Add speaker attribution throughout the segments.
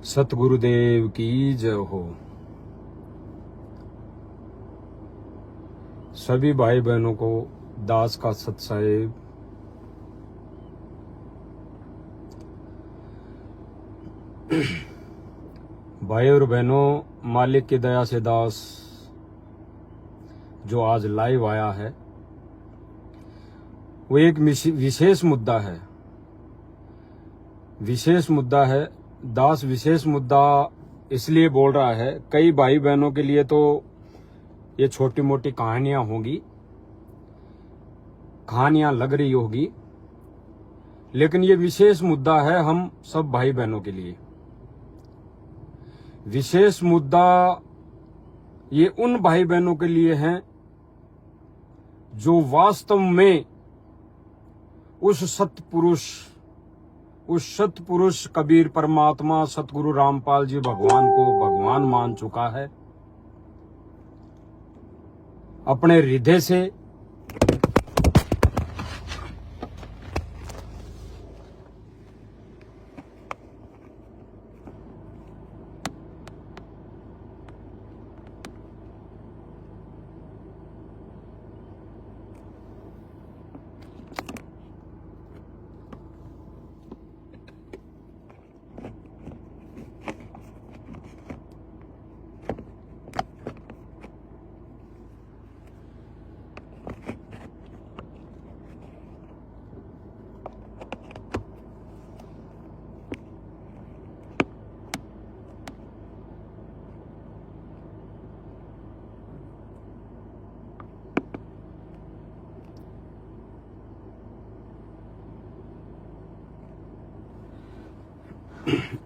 Speaker 1: सतगुरुदेव की जय हो। सभी भाई बहनों को दास का सत साहेब। भाई और बहनों, मालिक की दया से दास जो आज लाइव आया है वो एक विशेष मुद्दा है। विशेष मुद्दा है दास। विशेष मुद्दा इसलिए बोल रहा है, कई भाई बहनों के लिए तो ये छोटी मोटी कहानियां होंगी, कहानियां लग रही होगी, लेकिन ये विशेष मुद्दा है हम सब भाई बहनों के लिए। विशेष मुद्दा ये उन भाई बहनों के लिए है जो वास्तव में उस सतपुरुष कबीर परमात्मा सतगुरु रामपाल जी भगवान को भगवान मान चुका है अपने हृदय से।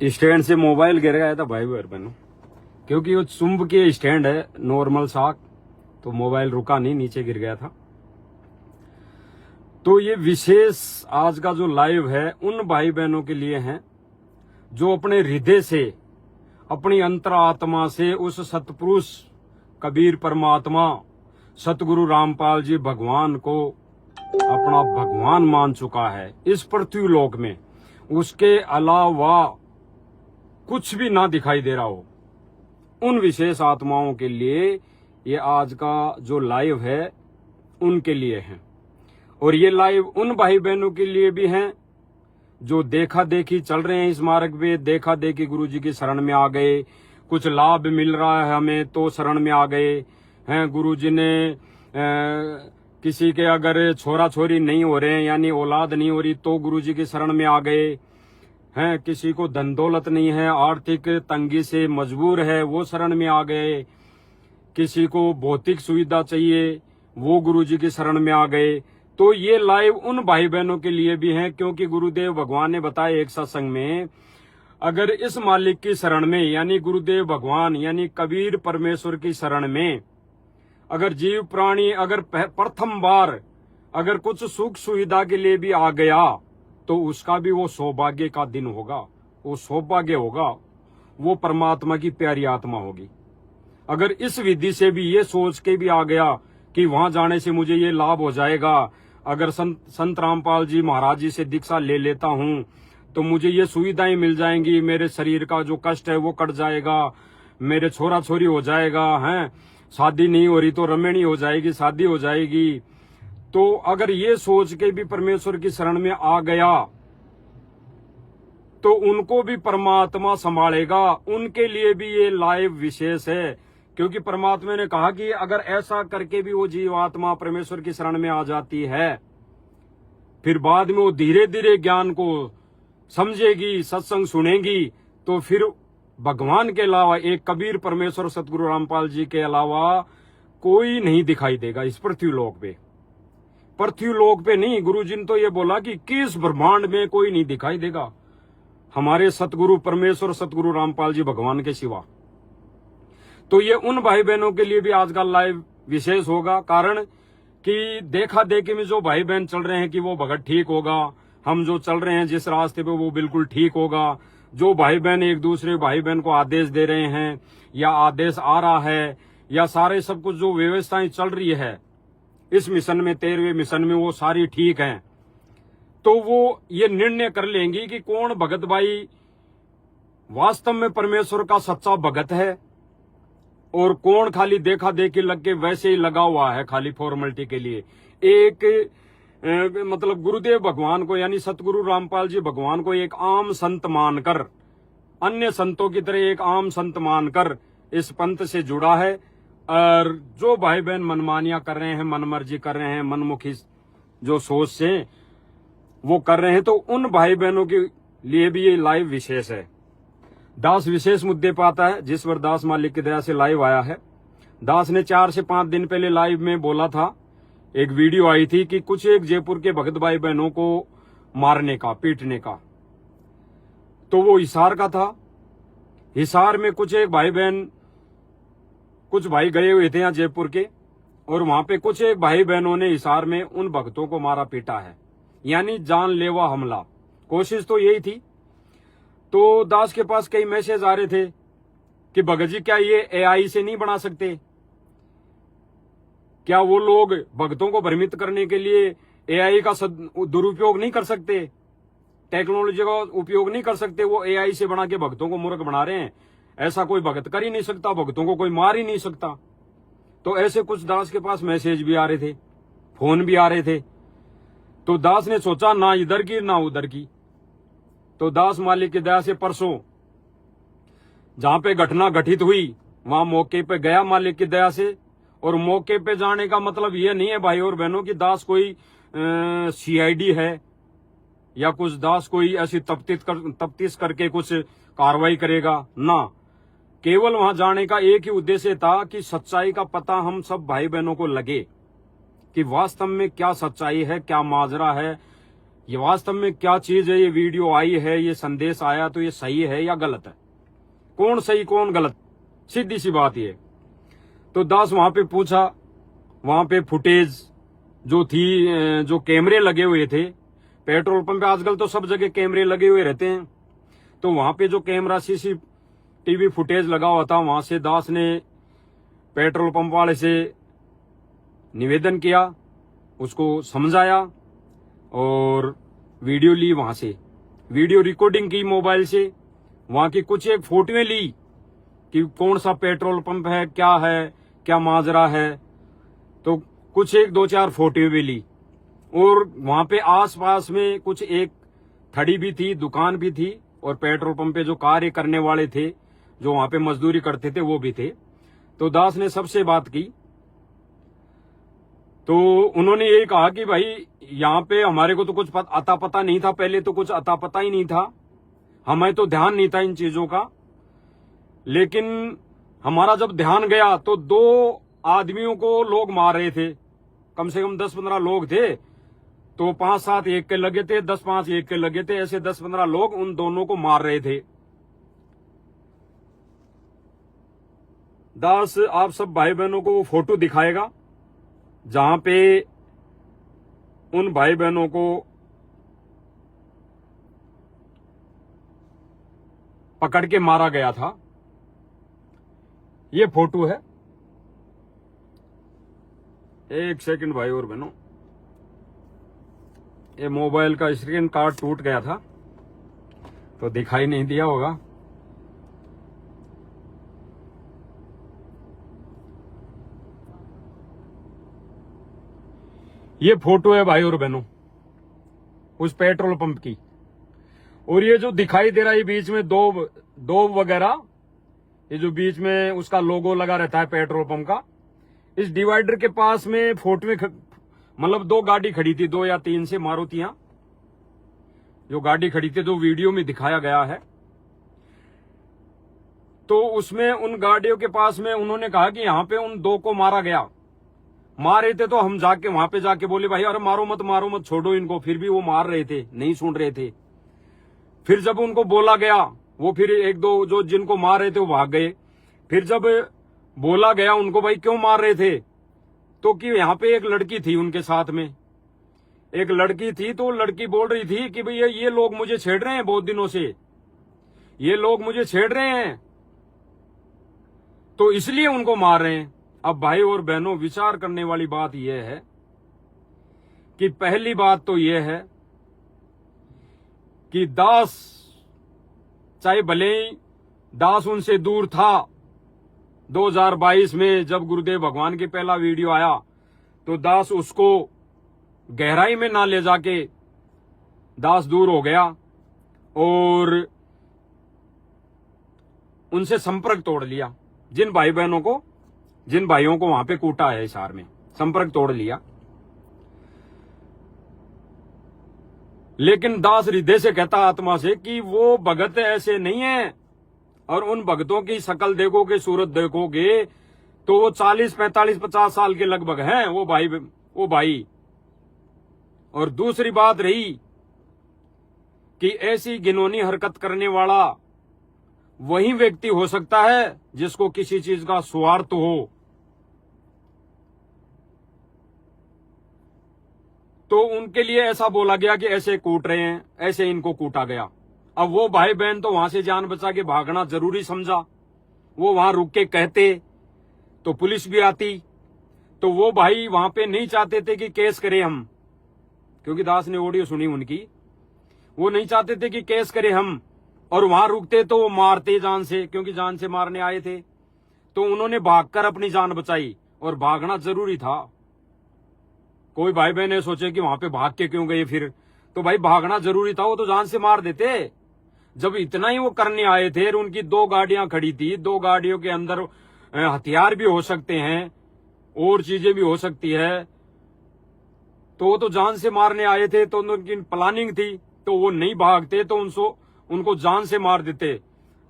Speaker 1: स्टैंड से मोबाइल गिर गया था भाई बहनों, क्योंकि वो चुंबकीय स्टैंड है नॉर्मल सा, तो मोबाइल रुका नहीं, नीचे गिर गया था। तो ये विशेष आज का जो लाइव है उन भाई बहनों के लिए है जो अपने हृदय से, अपनी अंतरात्मा से उस सतपुरुष कबीर परमात्मा सतगुरु रामपाल जी भगवान को अपना भगवान मान चुका है इस पृथ्वी लोक में। उसके अलावा कुछ भी ना दिखाई दे रहा हो, उन विशेष आत्माओं के लिए ये आज का जो लाइव है उनके लिए है। और ये लाइव उन भाई बहनों के लिए भी है जो देखा देखी चल रहे हैं इस मार्ग पे, देखा देखी गुरु जी की शरण में आ गए, कुछ लाभ मिल रहा है हमें तो शरण में आ गए हैं। गुरु जी ने किसी के अगर छोरा छोरी नहीं हो रहे हैं यानी औलाद नहीं हो रही तो गुरु जी की शरण में आ गए हैं। किसी को धन दौलत नहीं है, आर्थिक तंगी से मजबूर है, वो शरण में आ गए। किसी को भौतिक सुविधा चाहिए, वो गुरु जी की शरण में आ गए। तो ये लाइव उन भाई बहनों के लिए भी है, क्योंकि गुरुदेव भगवान ने बताया एक सत्संग में, अगर इस मालिक की शरण में यानी गुरुदेव भगवान यानी कबीर परमेश्वर की शरण में अगर जीव प्राणी अगर प्रथम बार अगर कुछ सुख सुविधा के लिए भी आ गया तो उसका भी वो सौभाग्य का दिन होगा, वो सौभाग्य होगा, वो परमात्मा की प्यारी आत्मा होगी। अगर इस विधि से भी ये सोच के भी आ गया कि वहां जाने से मुझे ये लाभ हो जाएगा, अगर संत रामपाल जी महाराज जी से दीक्षा ले लेता हूं तो मुझे ये सुविधाएं मिल जाएंगी, मेरे शरीर का जो कष्ट है वो कट जाएगा, मेरे छोरा छोरी हो जाएगा, हैं शादी नहीं हो रही तो रमणी हो जाएगी, शादी हो जाएगी। तो अगर ये सोच के भी परमेश्वर की शरण में आ गया तो उनको भी परमात्मा संभालेगा। उनके लिए भी ये लाइव विशेष है, क्योंकि परमात्मा ने कहा कि अगर ऐसा करके भी वो जीवात्मा परमेश्वर की शरण में आ जाती है, फिर बाद में वो धीरे धीरे ज्ञान को समझेगी, सत्संग सुनेगी, तो फिर भगवान के अलावा एक कबीर परमेश्वर सतगुरु रामपाल जी के अलावा कोई नहीं दिखाई देगा इस पृथ्वी लोक पे। पृथ्वी लोक पे नहीं, गुरु जी ने तो ये बोला कि किस ब्रह्मांड में कोई नहीं दिखाई देगा हमारे सतगुरु परमेश्वर सतगुरु रामपाल जी भगवान के सिवा। तो ये उन भाई बहनों के लिए भी आज का लाइव विशेष होगा, कारण कि देखा देखी में जो भाई बहन चल रहे हैं कि वो भगत ठीक होगा, हम जो चल रहे हैं जिस रास्ते पे वो बिल्कुल ठीक होगा, जो भाई बहन एक दूसरे भाई बहन को आदेश दे रहे हैं या आदेश आ रहा है या सारे सब कुछ जो व्यवस्थाएं चल रही है इस मिशन में 13वें मिशन में वो सारी ठीक हैं, तो वो ये निर्णय कर लेंगी कि कौन भगत भाई वास्तव में परमेश्वर का सच्चा भगत है और कौन खाली देखा देखी लग के वैसे ही लगा हुआ है खाली फॉर्मेलिटी के लिए। एक मतलब गुरुदेव भगवान को यानी सतगुरु रामपाल जी भगवान को एक आम संत मानकर, अन्य संतों की तरह एक आम संत मानकर इस पंथ से जुड़ा है। और जो भाई बहन मनमानियां कर रहे हैं, मनमर्जी कर रहे हैं, मनमुखी जो सोच से वो कर रहे हैं, तो उन भाई बहनों के लिए भी ये लाइव विशेष है। दास विशेष मुद्दे पे आता है जिस पर दास मालिक की दया से लाइव आया है। दास ने 4 से 5 दिन पहले लाइव में बोला था, एक वीडियो आई थी कि कुछ एक जयपुर के भगत भाई बहनों को मारने का, पीटने का, तो वो हिसार का था। हिसार में कुछ एक भाई बहन, कुछ भाई गए हुए थे यहाँ जयपुर के, और वहां पे कुछ एक भाई बहनों ने हिसार में उन भक्तों को मारा पीटा है, यानी जानलेवा हमला। कोशिश तो यही थी। तो दास के पास कई मैसेज आ रहे थे कि भगत जी क्या ये एआई से नहीं बना सकते? क्या वो लोग भक्तों को भ्रमित करने के लिए एआई का दुरुपयोग नहीं कर सकते? टेक्नोलॉजी का उपयोग नहीं कर सकते? वो एआई से बना के भक्तों को मूर्ख बना रहे हैं। ऐसा कोई भगत कर ही नहीं सकता, भक्तों को कोई मार ही नहीं सकता। तो ऐसे कुछ दास के पास मैसेज भी आ रहे थे, फोन भी आ रहे थे। तो दास ने सोचा ना इधर की ना उधर की। तो दास मालिक की दया से परसों जहां पे घटना घटित हुई वहां मौके पे गया मालिक की दया से। और मौके पे जाने का मतलब ये नहीं है भाई और बहनों की दास कोई सीआईडी है या कुछ दास कोई ऐसी तफ्तीश करके कुछ कार्रवाई करेगा ना। केवल वहां जाने का एक ही उद्देश्य था कि सच्चाई का पता हम सब भाई बहनों को लगे कि वास्तव में क्या सच्चाई है, क्या माजरा है, ये वास्तव में क्या चीज है। ये वीडियो आई है, ये संदेश आया, तो ये सही है या गलत है? कौन सही कौन गलत, सीधी सी बात ये। तो दास वहां पे पूछा, वहां पे फुटेज जो थी, जो कैमरे लगे हुए थे पेट्रोल पंप पे, आजकल तो सब जगह कैमरे लगे हुए रहते हैं, तो वहां पे जो कैमरा सीसीटीवी फुटेज लगा हुआ था, वहां से दास ने पेट्रोल पंप वाले से निवेदन किया, उसको समझाया और वीडियो ली। वहां से वीडियो रिकॉर्डिंग की मोबाइल से, वहां की कुछ एक फोटोएं ली कि कौन सा पेट्रोल पंप है, क्या माजरा है। तो कुछ एक 2-4 फोटोएं भी ली। और वहां पे आसपास में कुछ एक थड़ी भी थी, दुकान भी थी, और पेट्रोल पंप पे जो कार्य करने वाले थे, जो वहां पे मजदूरी करते थे, वो भी थे। तो दास ने सबसे बात की। तो उन्होंने ये कहा कि भाई यहाँ पे हमारे को तो कुछ अता पता नहीं था, पहले तो कुछ अता पता ही नहीं था, हमें तो ध्यान नहीं था इन चीजों का। लेकिन हमारा जब ध्यान गया तो 2 आदमियों को लोग मार रहे थे, कम से कम 10-15 लोग थे। तो 5-7 एक के लगे थे, 10-5 एक के लगे थे, ऐसे 10-15 लोग उन दोनों को मार रहे थे। दास आप सब भाई बहनों को फोटो दिखाएगा जहां पे उन भाई बहनों को पकड़ के मारा गया था। ये फोटो है, एक सेकंड भाई और बहनों, ये मोबाइल का स्क्रीन कार्ड टूट गया था तो दिखाई नहीं दिया होगा। ये फोटो है भाई और बहनों उस पेट्रोल पंप की। और ये जो दिखाई दे रहा है बीच में दो वगैरह, ये जो बीच में उसका लोगो लगा रहता है पेट्रोल पंप का, इस डिवाइडर के पास में फोटो में मतलब 2 गाड़ी खड़ी थी, 2 या 3 से मारुतियां जो गाड़ी खड़ी थी, जो वीडियो में दिखाया गया है। तो उसमें उन गाड़ियों के पास में उन्होंने कहा कि यहां पे उन 2 को मारा गया। मारे थे तो हम जाके वहां पे जाके बोले भाई अरे मारो मत छोड़ो इनको, फिर भी वो मार रहे थे, नहीं सुन रहे थे। फिर जब उनको बोला गया, वो फिर 1-2 जो जिनको मार रहे थे वो भाग गए। फिर जब बोला गया उनको भाई क्यों मार रहे थे, तो कि यहाँ पे एक लड़की थी उनके साथ में, एक लड़की थी, तो लड़की बोल रही थी कि भैया ये लोग मुझे छेड़ रहे हैं, बहुत दिनों से ये लोग मुझे छेड़ रहे हैं, तो इसलिए उनको मार रहे हैं। अब भाई और बहनों विचार करने वाली बात यह है कि पहली बात तो यह है कि दास चाहे भले ही दास उनसे दूर था। 2022 में जब गुरुदेव भगवान की पहला वीडियो आया तो दास उसको गहराई में ना ले जाके दास दूर हो गया और उनसे संपर्क तोड़ लिया। जिन भाइयों को वहां पे कूटा है हिसार में, संपर्क तोड़ लिया। लेकिन दास हृदय से कहता आत्मा से कि वो भगत ऐसे नहीं है। और उन भगतों की शक्ल देखोगे, सूरत देखोगे तो वो 40, 45, 50 साल के लगभग हैं वो भाई। और दूसरी बात रही कि ऐसी घिनौनी हरकत करने वाला वही व्यक्ति हो सकता है जिसको किसी चीज का स्वार्थ हो। तो उनके लिए ऐसा बोला गया कि ऐसे कूट रहे हैं, ऐसे इनको कूटा गया। अब वो भाई बहन तो वहां से जान बचा के भागना जरूरी समझा। वो वहां रुक के कहते तो पुलिस भी आती। तो वो भाई वहां पे नहीं चाहते थे कि केस करें हम, क्योंकि दास ने ऑडियो सुनी उनकी। वो नहीं चाहते थे कि केस करें हम, और वहां रुकते तो वो मारते जान से, क्योंकि जान से मारने आए थे। तो उन्होंने भागकर अपनी जान बचाई, और भागना जरूरी था। कोई भाई बहन ने सोचे कि वहां पे भाग के क्यों गए फिर, तो भाई भागना जरूरी था, वो तो जान से मार देते। जब इतना ही वो करने आए थे, उनकी 2 गाड़ियां खड़ी थी, 2 गाड़ियों के अंदर हथियार भी हो सकते हैं और चीजें भी हो सकती है, तो वो तो जान से मारने आए थे। तो उनकी प्लानिंग थी, तो वो नहीं भागते तो उनको जान से मार देते।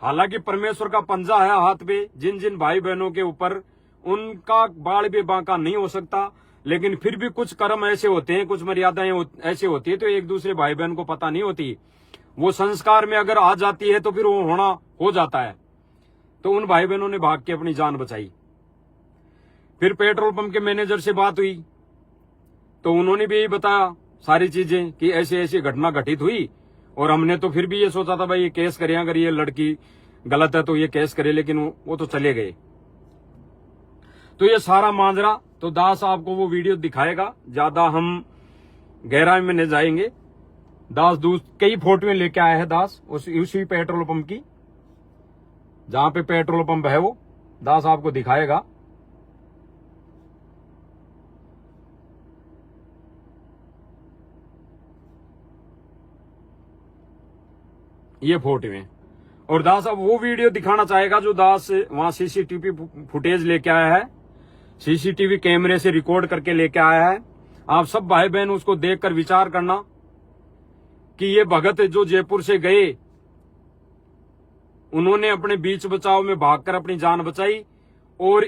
Speaker 1: हालांकि परमेश्वर का पंजा है हाथ पे, जिन जिन भाई बहनों के ऊपर उनका बाल भी बांका नहीं हो सकता। लेकिन फिर भी कुछ कर्म ऐसे होते हैं, कुछ मर्यादाएं ऐसे होती है, तो एक दूसरे भाई बहन को पता नहीं होती। वो संस्कार में अगर आ जाती है तो फिर वो होना हो जाता है। तो उन भाई बहनों ने भाग के अपनी जान बचाई। फिर पेट्रोल पंप के मैनेजर से बात हुई तो उन्होंने भी यही बताया सारी चीजें कि ऐसी ऐसी घटना घटित हुई। और हमने तो फिर भी ये सोचा था भाई ये केस करें, अगर ये लड़की गलत है तो ये केस करे, लेकिन वो तो चले गए। तो ये सारा माजरा तो दास आपको वो वीडियो दिखाएगा, ज्यादा हम गहराई में नहीं जाएंगे। दास कई फोटोएं लेके आया है दास उसी पेट्रोल पंप की, जहां पे पेट्रोल पंप है वो दास आपको दिखाएगा। ये फोटोएं, और दास अब वो वीडियो दिखाना चाहेगा जो दास वहां सीसीटीवी फुटेज लेके आया है, सीसीटीवी कैमरे से रिकॉर्ड करके लेके आया है। आप सब भाई बहन उसको देखकर विचार करना कि ये भगत जो जयपुर से गए, उन्होंने अपने बीच बचाव में भागकर अपनी जान बचाई, और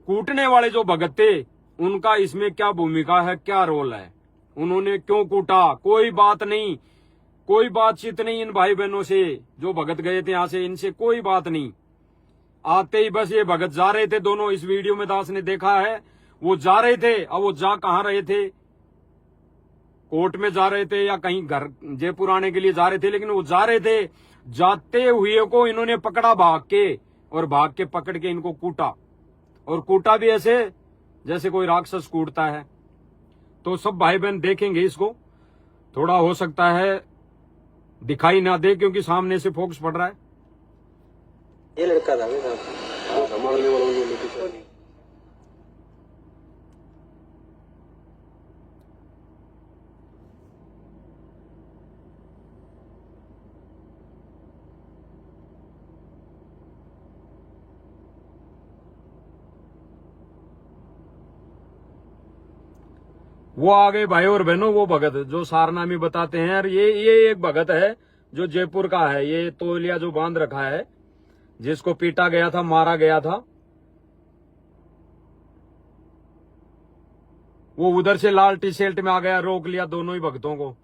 Speaker 1: कूटने वाले जो भगत थे उनका इसमें क्या भूमिका है, क्या रोल है, उन्होंने क्यों कूटा। कोई बात नहीं, कोई बातचीत नहीं इन भाई बहनों से जो भगत गए थे यहां से, इनसे कोई बात नहीं। आते ही बस ये भगत जा रहे थे दोनों, इस वीडियो में दास ने देखा है वो जा रहे थे। अब वो जा कहां रहे थे, कोर्ट में जा रहे थे या कहीं घर जयपुर आने के लिए जा रहे थे, लेकिन वो जा रहे थे। जाते हुए को इन्होंने पकड़ा भाग के, और भाग के पकड़ के इनको कूटा, और कूटा भी ऐसे जैसे कोई राक्षस कूटता है। तो सब भाई बहन देखेंगे इसको, थोड़ा हो सकता है दिखाई ना दे क्योंकि सामने से फोकस पड़ रहा है।
Speaker 2: ये लड़का था संभालने वाला
Speaker 1: वो आ गए भाई और बहनों, वो भगत जो सारनामी बताते हैं। और ये एक भगत है जो जयपुर का है, ये तौलिया जो बांध रखा है, जिसको पीटा गया था, मारा गया था, वो उधर से लाल टी शर्ट में आ गया, रोक लिया दोनों ही भगतों को।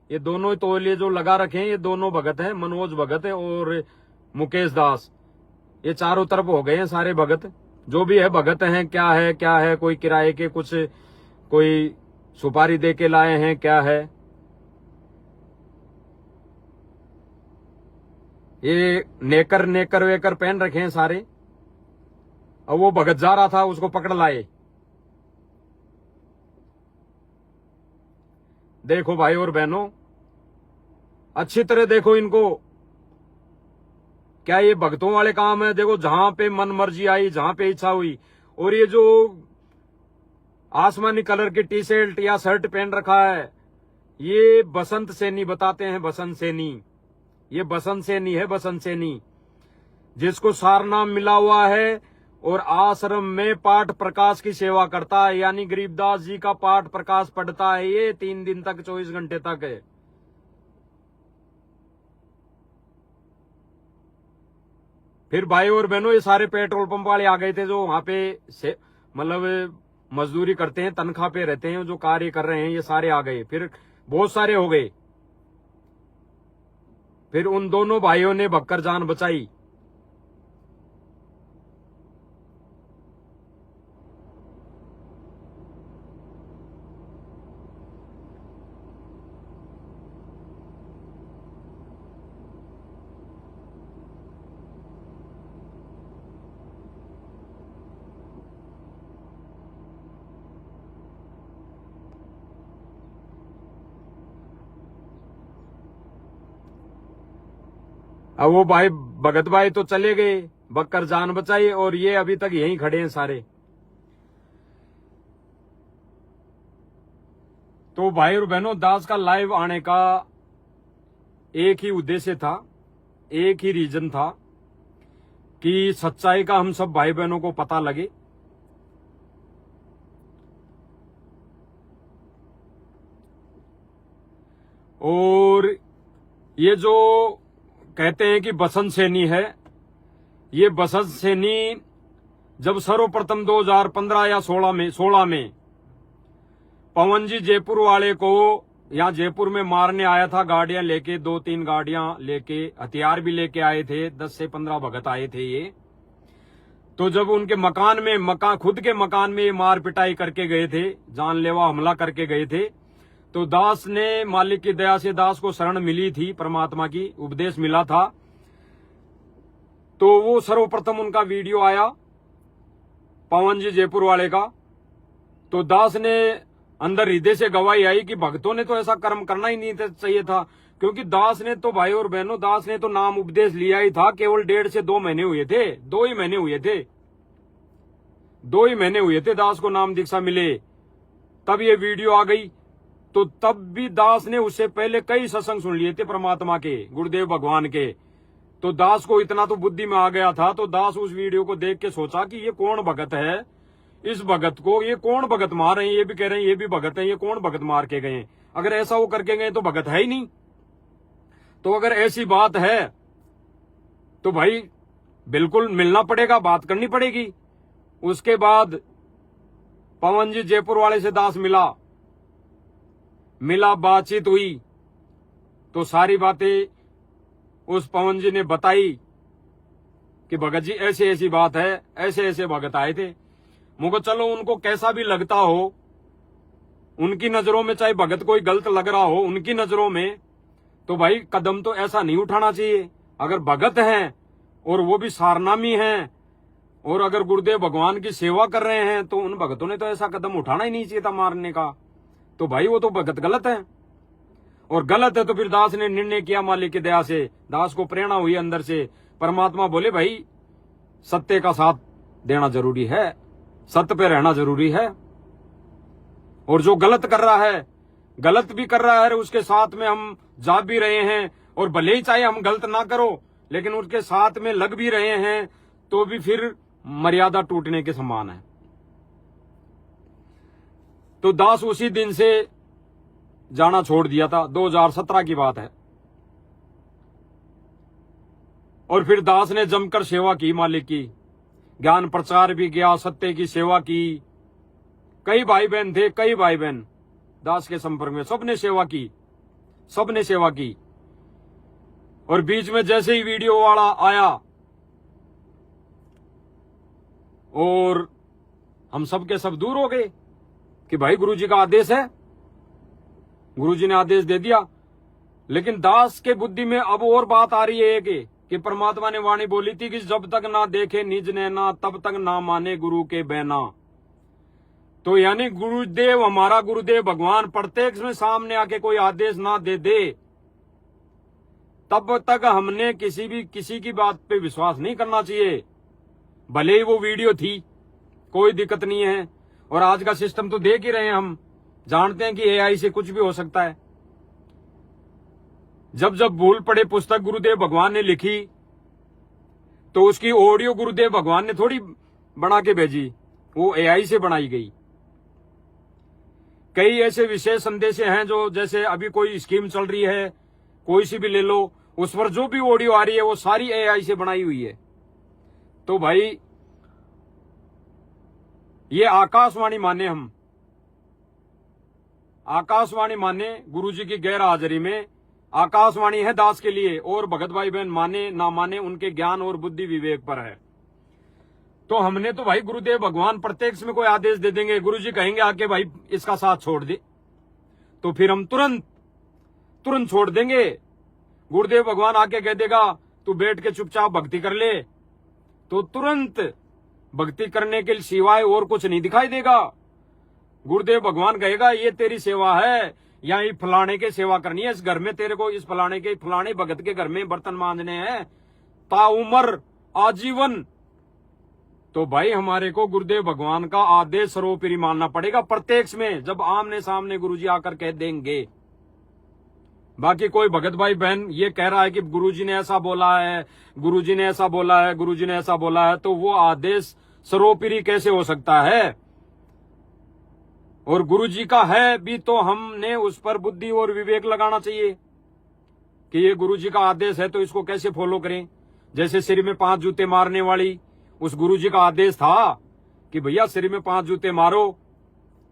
Speaker 1: ये दोनों ही तौलिए जो लगा रखे हैं, ये दोनों भगत हैं, मनोज भगत है और मुकेश दास। ये चारों तरफ हो गए हैं सारे भगत, जो भी है भगत हैं। क्या है, कोई किराए के कुछ, कोई सुपारी दे के लाए हैं, क्या है। ये नेकर वेकर पहन रखे हैं सारे। अब वो भगत जा रहा था, उसको पकड़ लाए। देखो भाई और बहनों, अच्छी तरह देखो इनको, क्या ये भक्तों वाले काम है? देखो, जहां पे मन मर्जी आई, जहां पे इच्छा हुई। और ये जो आसमानी कलर की टी शर्ट या शर्ट पहन रखा है, ये बसंत सैनी बताते हैं, बसंत सैनी। ये बसंत सैनी है, बसंत सैनी, जिसको सारनाम मिला हुआ है और आश्रम में पाठ प्रकाश की सेवा करता है, यानी गरीबदास जी का पाठ प्रकाश पढ़ता है ये 3 दिन तक, 24 घंटे तक है। फिर भाई और बहनों, ये सारे पेट्रोल पंप वाले आ गए थे जो वहां पे मतलब मजदूरी करते हैं, तनख्वाह पे रहते हैं, जो कार्य कर रहे हैं, ये सारे आ गए। फिर बहुत सारे हो गए। फिर उन दोनों भाइयों ने भक्कर जान बचाई। अब वो भाई भगत भाई तो चले गए, बक्कर जान बचाई, और ये अभी तक यहीं खड़े हैं सारे। तो भाई और बहनों, दास का लाइव आने का एक ही उद्देश्य था, एक ही रीजन था कि सच्चाई का हम सब भाई बहनों को पता लगे। और ये जो कहते हैं कि बसंत सैनी है, ये बसंत सैनी जब सर्वप्रथम 2015 या 16 में पवन जी जयपुर वाले को यहाँ जयपुर में मारने आया था, गाड़ियां लेके, 2-3 गाड़ियां लेके, हथियार भी लेके आए थे, 10 से 15 भगत आए थे ये। तो जब उनके खुद के मकान में मार पिटाई करके गए थे, जानलेवा हमला करके गए थे, तो दास ने, मालिक की दया से दास को शरण मिली थी, परमात्मा की उपदेश मिला था। तो वो सर्वप्रथम उनका वीडियो आया पवन जी जयपुर वाले का। तो दास ने अंदर हृदय से गवाही आई कि भक्तों ने तो ऐसा कर्म करना ही नहीं चाहिए था, क्योंकि दास ने तो, भाई और बहनों, दास ने तो नाम उपदेश लिया ही था। केवल 1.5 से 2 महीने हुए थे, 2 ही महीने हुए थे, 2 ही महीने हुए थे दास को नाम दीक्षा मिले, तब ये वीडियो आ गई। तो तब भी दास ने उससे पहले कई सत्संग सुन लिए थे परमात्मा के, गुरुदेव भगवान के। तो दास को इतना तो बुद्धि में आ गया था। तो दास उस वीडियो को देख के सोचा कि ये कौन भगत है, इस भगत को ये कौन भगत मार रहे हैं, ये भी कह रहे हैं ये भी भगत है, ये कौन भगत मार के गए? अगर ऐसा वो करके गए तो भगत है ही नहीं। तो अगर ऐसी बात है तो भाई बिल्कुल मिलना पड़ेगा, बात करनी पड़ेगी। उसके बाद पवन जी जयपुर वाले से दास मिला, बातचीत हुई, तो सारी बातें उस पवन जी ने बताई कि भगत जी ऐसी ऐसी बात है, ऐसे ऐसे भगत आए थे। मुझको चलो उनको कैसा भी लगता हो, उनकी नजरों में चाहे भगत कोई गलत लग रहा हो, उनकी नजरों में, तो भाई कदम तो ऐसा नहीं उठाना चाहिए। अगर भगत हैं और वो भी सारनामी हैं और अगर गुरुदेव भगवान की सेवा कर रहे हैं, तो उन भगतों ने तो ऐसा कदम उठाना ही नहीं चाहिए था मारने का। तो भाई वो तो भगत गलत है, और गलत है तो फिर दास ने निर्णय किया, मालिक की दया से दास को प्रेरणा हुई अंदर से। परमात्मा बोले भाई सत्य का साथ देना जरूरी है, सत्य पे रहना जरूरी है, और जो गलत कर रहा है, गलत भी कर रहा है, उसके साथ में हम जा भी रहे हैं, और भले ही चाहे हम गलत ना करो, लेकिन उसके साथ में लग भी रहे हैं, तो भी फिर मर्यादा टूटने के समान है। तो दास उसी दिन से जाना छोड़ दिया था, 2017 की बात है। और फिर दास ने जमकर सेवा की मालिक की, ज्ञान प्रचार भी किया, सत्य की सेवा की। कई भाई बहन थे, कई भाई बहन दास के संपर्क में, सबने सेवा की, सबने सेवा की। और बीच में जैसे ही वीडियो वाला आया और हम सब के सब दूर हो गए कि भाई गुरुजी का आदेश है, गुरुजी ने आदेश दे दिया। लेकिन दास के बुद्धि में अब और बात आ रही है कि परमात्मा ने वाणी बोली थी कि जब तक ना देखे निज नैना, तब तक ना माने गुरु के बहना। तो यानी गुरुदेव, हमारा गुरुदेव भगवान प्रत्यक्ष में सामने आके कोई आदेश ना दे दे, तब तक हमने किसी की बात पे विश्वास नहीं करना चाहिए, भले ही वो वीडियो थी, कोई दिक्कत नहीं है। और आज का सिस्टम तो देख ही रहे हैं, हम जानते हैं कि एआई से कुछ भी हो सकता है। जब जब भूल पड़े पुस्तक गुरुदेव भगवान ने लिखी तो उसकी ऑडियो गुरुदेव भगवान ने थोड़ी बना के भेजी, वो एआई से बनाई गई। कई ऐसे विशेष संदेश हैं जो, जैसे अभी कोई स्कीम चल रही है, कोई सी भी ले लो, उस पर जो भी ऑडियो आ रही है वो सारी एआई से बनाई हुई है। तो भाई ये आकाशवाणी माने, हम आकाशवाणी माने गुरुजी की गैर हाजिरी में। आकाशवाणी है दास के लिए, और भगत भाई बहन माने ना माने उनके ज्ञान और बुद्धि विवेक पर है। तो हमने तो भाई गुरुदेव भगवान प्रत्यक्ष में कोई आदेश दे देंगे, गुरुजी कहेंगे आके भाई इसका साथ छोड़ दे, तो फिर हम तुरंत छोड़ देंगे। गुरुदेव भगवान आके कह देगा तू बैठ के चुपचाप भक्ति कर ले, तो तुरंत भक्ति करने के सिवाय और कुछ नहीं दिखाई देगा। गुरुदेव भगवान कहेगा ये तेरी सेवा है, यहाँ फलाने के सेवा करनी है, इस घर में तेरे को इस फलाने भगत के घर में बर्तन मांजने हैं ताउमर आजीवन। तो भाई हमारे को गुरुदेव भगवान का आदेश सर्वोपरि मानना पड़ेगा प्रत्यक्ष में, जब आमने सामने गुरुजी आकर कह देंगे। बाकी कोई भगत भाई बहन ये कह रहा है कि गुरुजी ने ऐसा बोला है, गुरुजी ने ऐसा बोला है, गुरुजी ने ऐसा बोला है, तो वो आदेश सर्वोपरि कैसे हो सकता है? और गुरुजी का है भी तो हमने उस पर बुद्धि और विवेक लगाना चाहिए कि ये गुरुजी का आदेश है तो इसको कैसे फॉलो करें। जैसे सिर में 5 जूते मारने वाली, उस गुरुजी का आदेश था कि भैया सिर में 5 जूते मारो,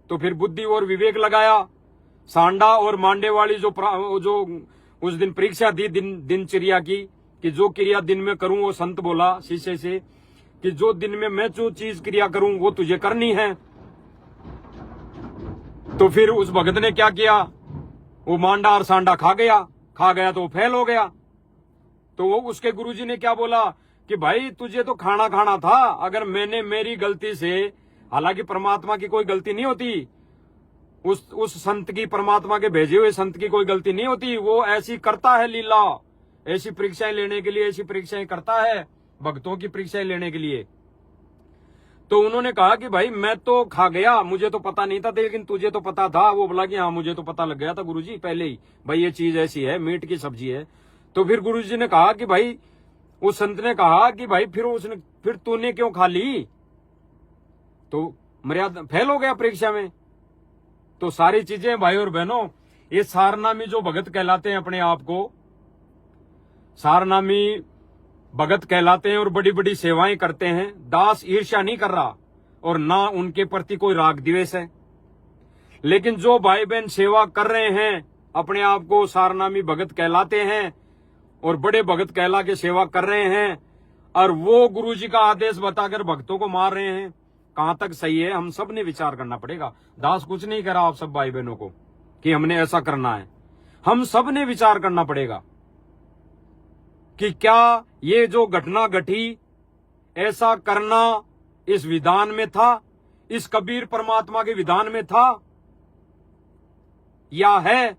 Speaker 1: तो फिर बुद्धि और विवेक लगाया। सांडा और मांडे वाली जो उस दिन परीक्षा दी दिनचर्या की, कि जो क्रिया दिन में करूं, वो संत बोला शिष्य से कि जो दिन में मैं जो चीज क्रिया करूं वो तुझे करनी है। तो फिर उस भगत ने क्या किया, वो मांडा और सांडा खा गया तो वो फेल हो गया। तो वो उसके गुरुजी ने क्या बोला कि भाई तुझे तो खाना था, अगर मैंने मेरी गलती से, हालांकि परमात्मा की कोई गलती नहीं होती, उस संत की, परमात्मा के भेजे हुए संत की कोई गलती नहीं होती, वो ऐसी करता है लीला, ऐसी परीक्षाएं लेने के लिए ऐसी परीक्षाएं करता है, भक्तों की परीक्षाएं लेने के लिए। तो उन्होंने कहा कि भाई मैं तो खा गया, मुझे तो पता नहीं था, लेकिन तुझे तो पता था। वो बोला कि हाँ मुझे तो पता लग गया था गुरुजी पहले ही, भाई ये चीज ऐसी है, मीट की सब्जी है। तो फिर गुरुजी ने कहा कि भाई, उस संत ने कहा कि भाई फिर तूने क्यों खा ली, तो मर्यादा फेल हो गया परीक्षा में। तो सारी चीजें भाई और बहनों, ये सारनामी जो भगत कहलाते हैं, अपने आप को सारनामी भगत कहलाते हैं और बड़ी बड़ी सेवाएं करते हैं, दास ईर्ष्या नहीं कर रहा और ना उनके प्रति कोई राग द्वेष है। लेकिन जो भाई बहन सेवा कर रहे हैं, अपने आप को सारनामी भगत कहलाते हैं और बड़े भगत कहला के सेवा कर रहे हैं, और वो गुरुजी का आदेश बताकर भक्तों को मार रहे हैं, कहां तक सही है? हम सब ने विचार करना पड़ेगा। दास कुछ नहीं करा आप सब भाई बहनों को कि हमने ऐसा करना है, हम सब ने विचार करना पड़ेगा कि क्या ये जो घटना घटी, ऐसा करना इस विधान में था, इस कबीर परमात्मा के विधान में था, या है,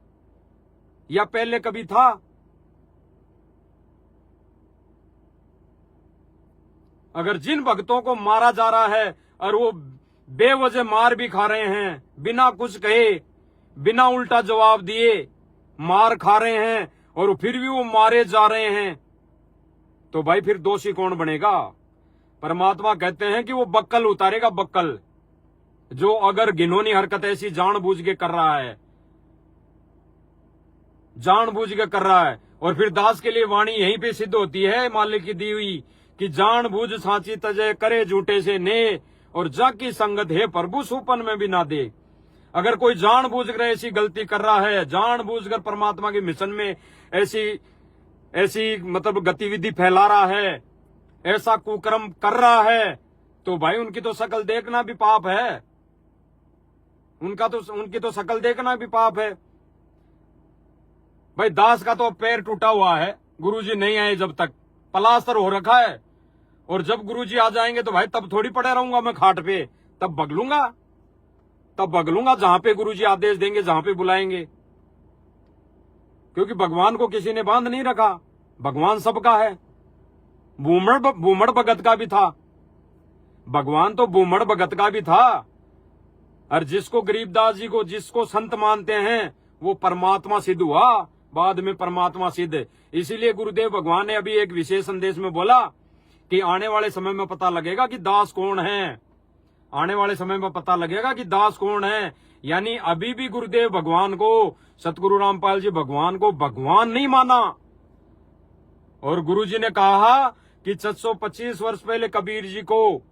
Speaker 1: या पहले कभी था? अगर जिन भक्तों को मारा जा रहा है और वो बेवजह मार भी खा रहे हैं, बिना कुछ कहे, बिना उल्टा जवाब दिए मार खा रहे हैं, और फिर भी वो मारे जा रहे हैं, तो भाई फिर दोषी कौन बनेगा? परमात्मा कहते हैं कि वो बक्कल उतारेगा, बक्कल, जो अगर घिनौनी हरकत ऐसी जानबूझ के कर रहा है, जानबूझ के कर रहा है। और फिर दास के लिए वाणी यहीं पे सिद्ध होती है, मालिक की दी हुई, कि जानबूझ सांची तजय करे झूठे से ने, और जाकी संगत है प्रभु सुपन में भी ना दे। अगर कोई जानबूझ कर ऐसी गलती कर रहा है, जानबूझकर परमात्मा के मिशन में ऐसी मतलब गतिविधि फैला रहा है, ऐसा कुकर्म कर रहा है, तो भाई उनकी तो शकल देखना भी पाप है, उनकी तो शकल देखना भी पाप है। भाई दास का तो पैर टूटा हुआ है, गुरुजी नहीं आए जब तक, प्लास्टर हो रखा है, और जब गुरुजी आ जाएंगे तो भाई तब थोड़ी पड़े रहूंगा मैं खाट पे, तब बगलूंगा जहां पे गुरुजी आदेश देंगे, जहां पे बुलाएंगे, क्योंकि भगवान को किसी ने बांध नहीं रखा। भगवान सबका है। बूमड़ भगत का भी था, भगवान तो बूमड़ भगत का भी था। और जिसको गरीबदास जी को जिसको संत मानते हैं वो परमात्मा सिद्ध हुआ, बाद में परमात्मा सिद्ध। इसीलिए गुरुदेव भगवान ने अभी एक विशेष संदेश में बोला कि आने वाले समय में पता लगेगा कि दास कौन है, आने वाले समय में पता लगेगा कि दास कौन है। यानी अभी भी गुरुदेव भगवान को, सतगुरु रामपाल जी भगवान को भगवान नहीं माना। और गुरु जी ने कहा कि 725 वर्ष पहले कबीर जी को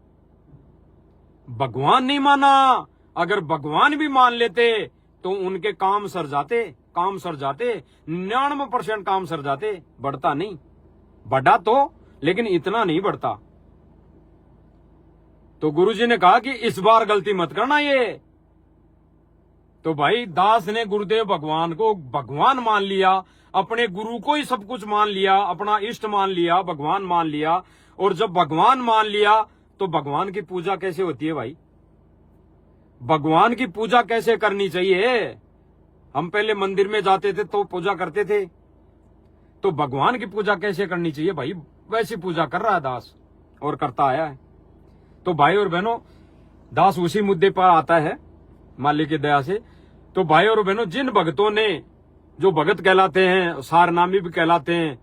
Speaker 1: भगवान नहीं माना। अगर भगवान भी मान लेते तो उनके काम सर जाते, 99% काम सर जाते, बढ़ता नहीं। बढ़ा तो, लेकिन इतना नहीं बढ़ता। तो गुरुजी ने कहा कि इस बार गलती मत करना ये। तो भाई दास ने गुरुदेव भगवान को भगवान मान लिया, अपने गुरु को ही सब कुछ मान लिया, अपना इष्ट मान लिया, भगवान मान लिया। और जब भगवान मान लिया तो भगवान की पूजा कैसे होती है भाई? भगवान की पूजा कैसे करनी चाहिए? हम पहले मंदिर में जाते थे तो पूजा करते थे, तो भगवान की पूजा कैसे करनी चाहिए भाई? वैसी पूजा कर रहा है दास और करता आया है। तो भाई और बहनों, दास उसी मुद्दे पर आता है मालिक की दया से। तो भाई और बहनों, जिन भक्तों ने, जो भगत कहलाते हैं, सारनामी भी कहलाते हैं,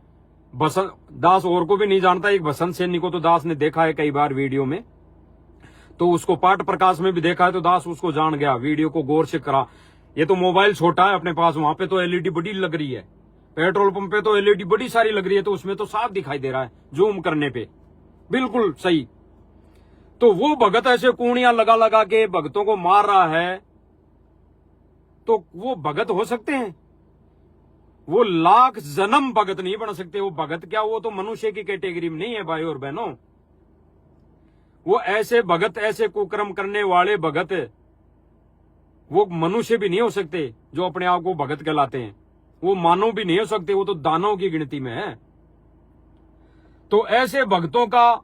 Speaker 1: बसंत दास और को भी नहीं जानता, एक बसंत सैनी को तो दास ने देखा है कई बार वीडियो में, तो उसको पाठ प्रकाश में भी देखा है, तो दास उसको जान गया, वीडियो को गौर से करा। ये तो मोबाइल छोटा है अपने पास, वहां पे तो एलईडी बड़ी लग रही है, पेट्रोल पंप पे तो एलईडी बड़ी सारी लग रही है, तो उसमें तो साफ दिखाई दे रहा है जूम करने पे, बिल्कुल सही। तो वो भगत ऐसे कूणियां लगा लगा के भक्तों को मार रहा है, तो वो भगत हो सकते हैं? वो लाख जन्म भगत नहीं बन सकते। वो भगत क्या, वो तो मनुष्य की कैटेगरी में नहीं है भाई और बहनों। वो ऐसे भगत, ऐसे कुकर्म करने वाले भगत, वो मनुष्य भी नहीं हो सकते जो अपने आप को भगत कहलाते हैं। वो मानव भी नहीं हो सकते, वो तो दानव की गिनती में है। तो ऐसे भक्तों का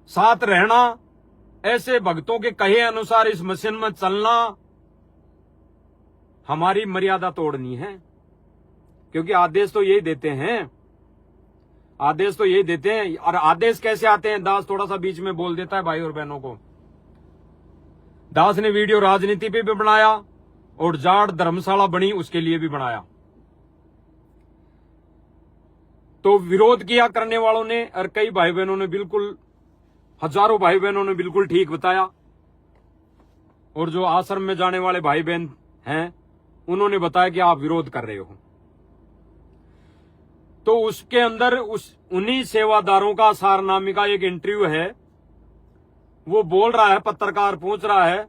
Speaker 1: साथ रहना, ऐसे भक्तों के कहे अनुसार इस मिशन में चलना, हमारी मर्यादा तोड़नी है। क्योंकि आदेश तो यही देते हैं, आदेश तो यही देते हैं। और आदेश कैसे आते हैं, दास थोड़ा सा बीच में बोल देता है भाई और बहनों को। दास ने वीडियो राजनीति पे भी बनाया और जाट धर्मशाला बनी उसके लिए भी बनाया। तो विरोध किया करने वालों ने, और कई भाई बहनों ने, बिल्कुल हजारों भाई बहनों ने बिल्कुल ठीक बताया। और जो आश्रम में जाने वाले भाई बहन हैं उन्होंने बताया कि आप विरोध कर रहे हो। तो उसके अंदर उन्हीं सेवादारों का, सारनामी का एक इंटरव्यू है। वो बोल रहा है, पत्रकार पूछ रहा है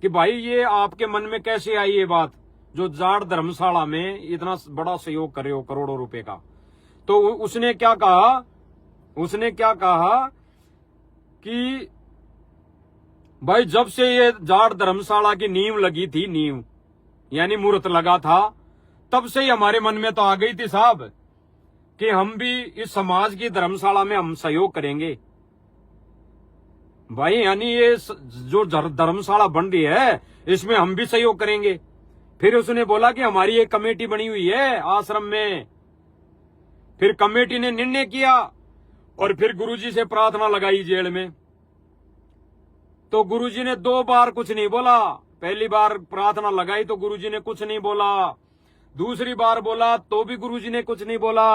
Speaker 1: कि भाई ये आपके मन में कैसे आई ये बात, जो जाट धर्मशाला में इतना बड़ा सहयोग कर रहे हो करोड़ों रुपए का। तो उसने क्या कहा, उसने क्या कहा कि भाई जब से ये जाट धर्मशाला की नींव लगी थी, नींव यानी मुहूर्त लगा था, तब से ही हमारे मन में तो आ गई थी साहब कि हम भी इस समाज की धर्मशाला में हम सहयोग करेंगे। भाई यानी ये जो धर्मशाला बन रही है इसमें हम भी सहयोग करेंगे। फिर उसने बोला कि हमारी एक कमेटी बनी हुई है आश्रम में। फिर कमेटी ने निर्णय किया और फिर गुरुजी से प्रार्थना लगाई जेल में। तो गुरुजी ने 2 बार कुछ नहीं बोला। पहली बार प्रार्थना लगाई तो गुरुजी ने कुछ नहीं बोला, दूसरी बार बोला तो भी गुरुजी ने कुछ नहीं बोला,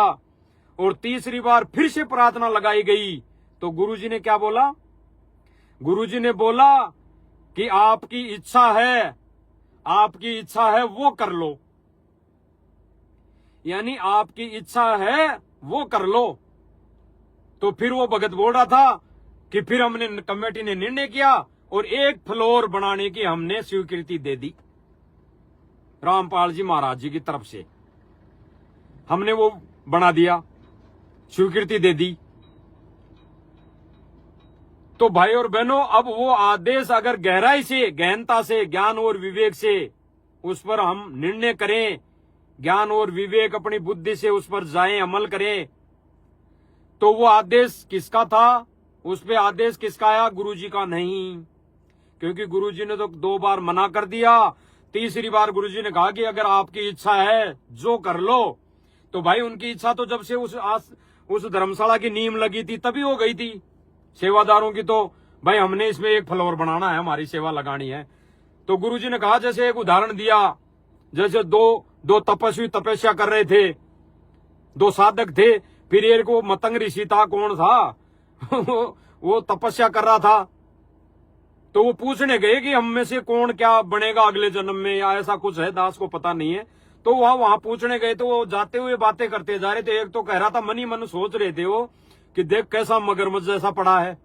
Speaker 1: और तीसरी बार फिर से प्रार्थना लगाई गई तो गुरुजी ने क्या बोला? गुरुजी ने बोला कि आपकी इच्छा है, आपकी इच्छा है वो कर लो, यानी आपकी इच्छा है वो कर लो। तो फिर वो भगत बोल रहा था कि फिर हमने, कमेटी ने निर्णय किया और 1 फ्लोर बनाने की हमने स्वीकृति दे दी रामपाल जी महाराज जी की तरफ से। हमने वो बना दिया, स्वीकृति दे दी। तो भाई और बहनों, अब वो आदेश अगर गहराई से, गहनता से, ज्ञान और विवेक से उस पर हम निर्णय करें, ज्ञान और विवेक अपनी बुद्धि से उस पर जाएं, अमल करें, तो वो आदेश किसका था? उस पे आदेश किसका आया? गुरुजी का नहीं, क्योंकि गुरुजी ने तो 2 बार मना कर दिया। तीसरी बार गुरुजी ने कहा कि अगर आपकी इच्छा है जो कर लो। तो भाई उनकी इच्छा तो जब से उस धर्मशाला की नींव लगी थी तभी हो गई थी। सेवादारों की तो भाई हमने इसमें एक फ्लोर बनाना है, हमारी सेवा लगानी है। तो गुरुजी ने कहा, जैसे एक उदाहरण दिया, जैसे दो तपस्वी तपस्या कर रहे थे, दो साधक थे, फिर एक वो मतंग ऋषि था, कौन था वो तपस्या कर रहा था, तो वो पूछने गए कि हम में से कौन क्या बनेगा अगले जन्म में, या ऐसा कुछ है, दास को पता नहीं है। तो वहां पूछने गए, तो वो जाते हुए बातें करते जा रहे थे। एक तो कह रहा था, मन ही मन सोच रहे थे वो कि देख कैसा मगरमच्छ जैसा पड़ा है,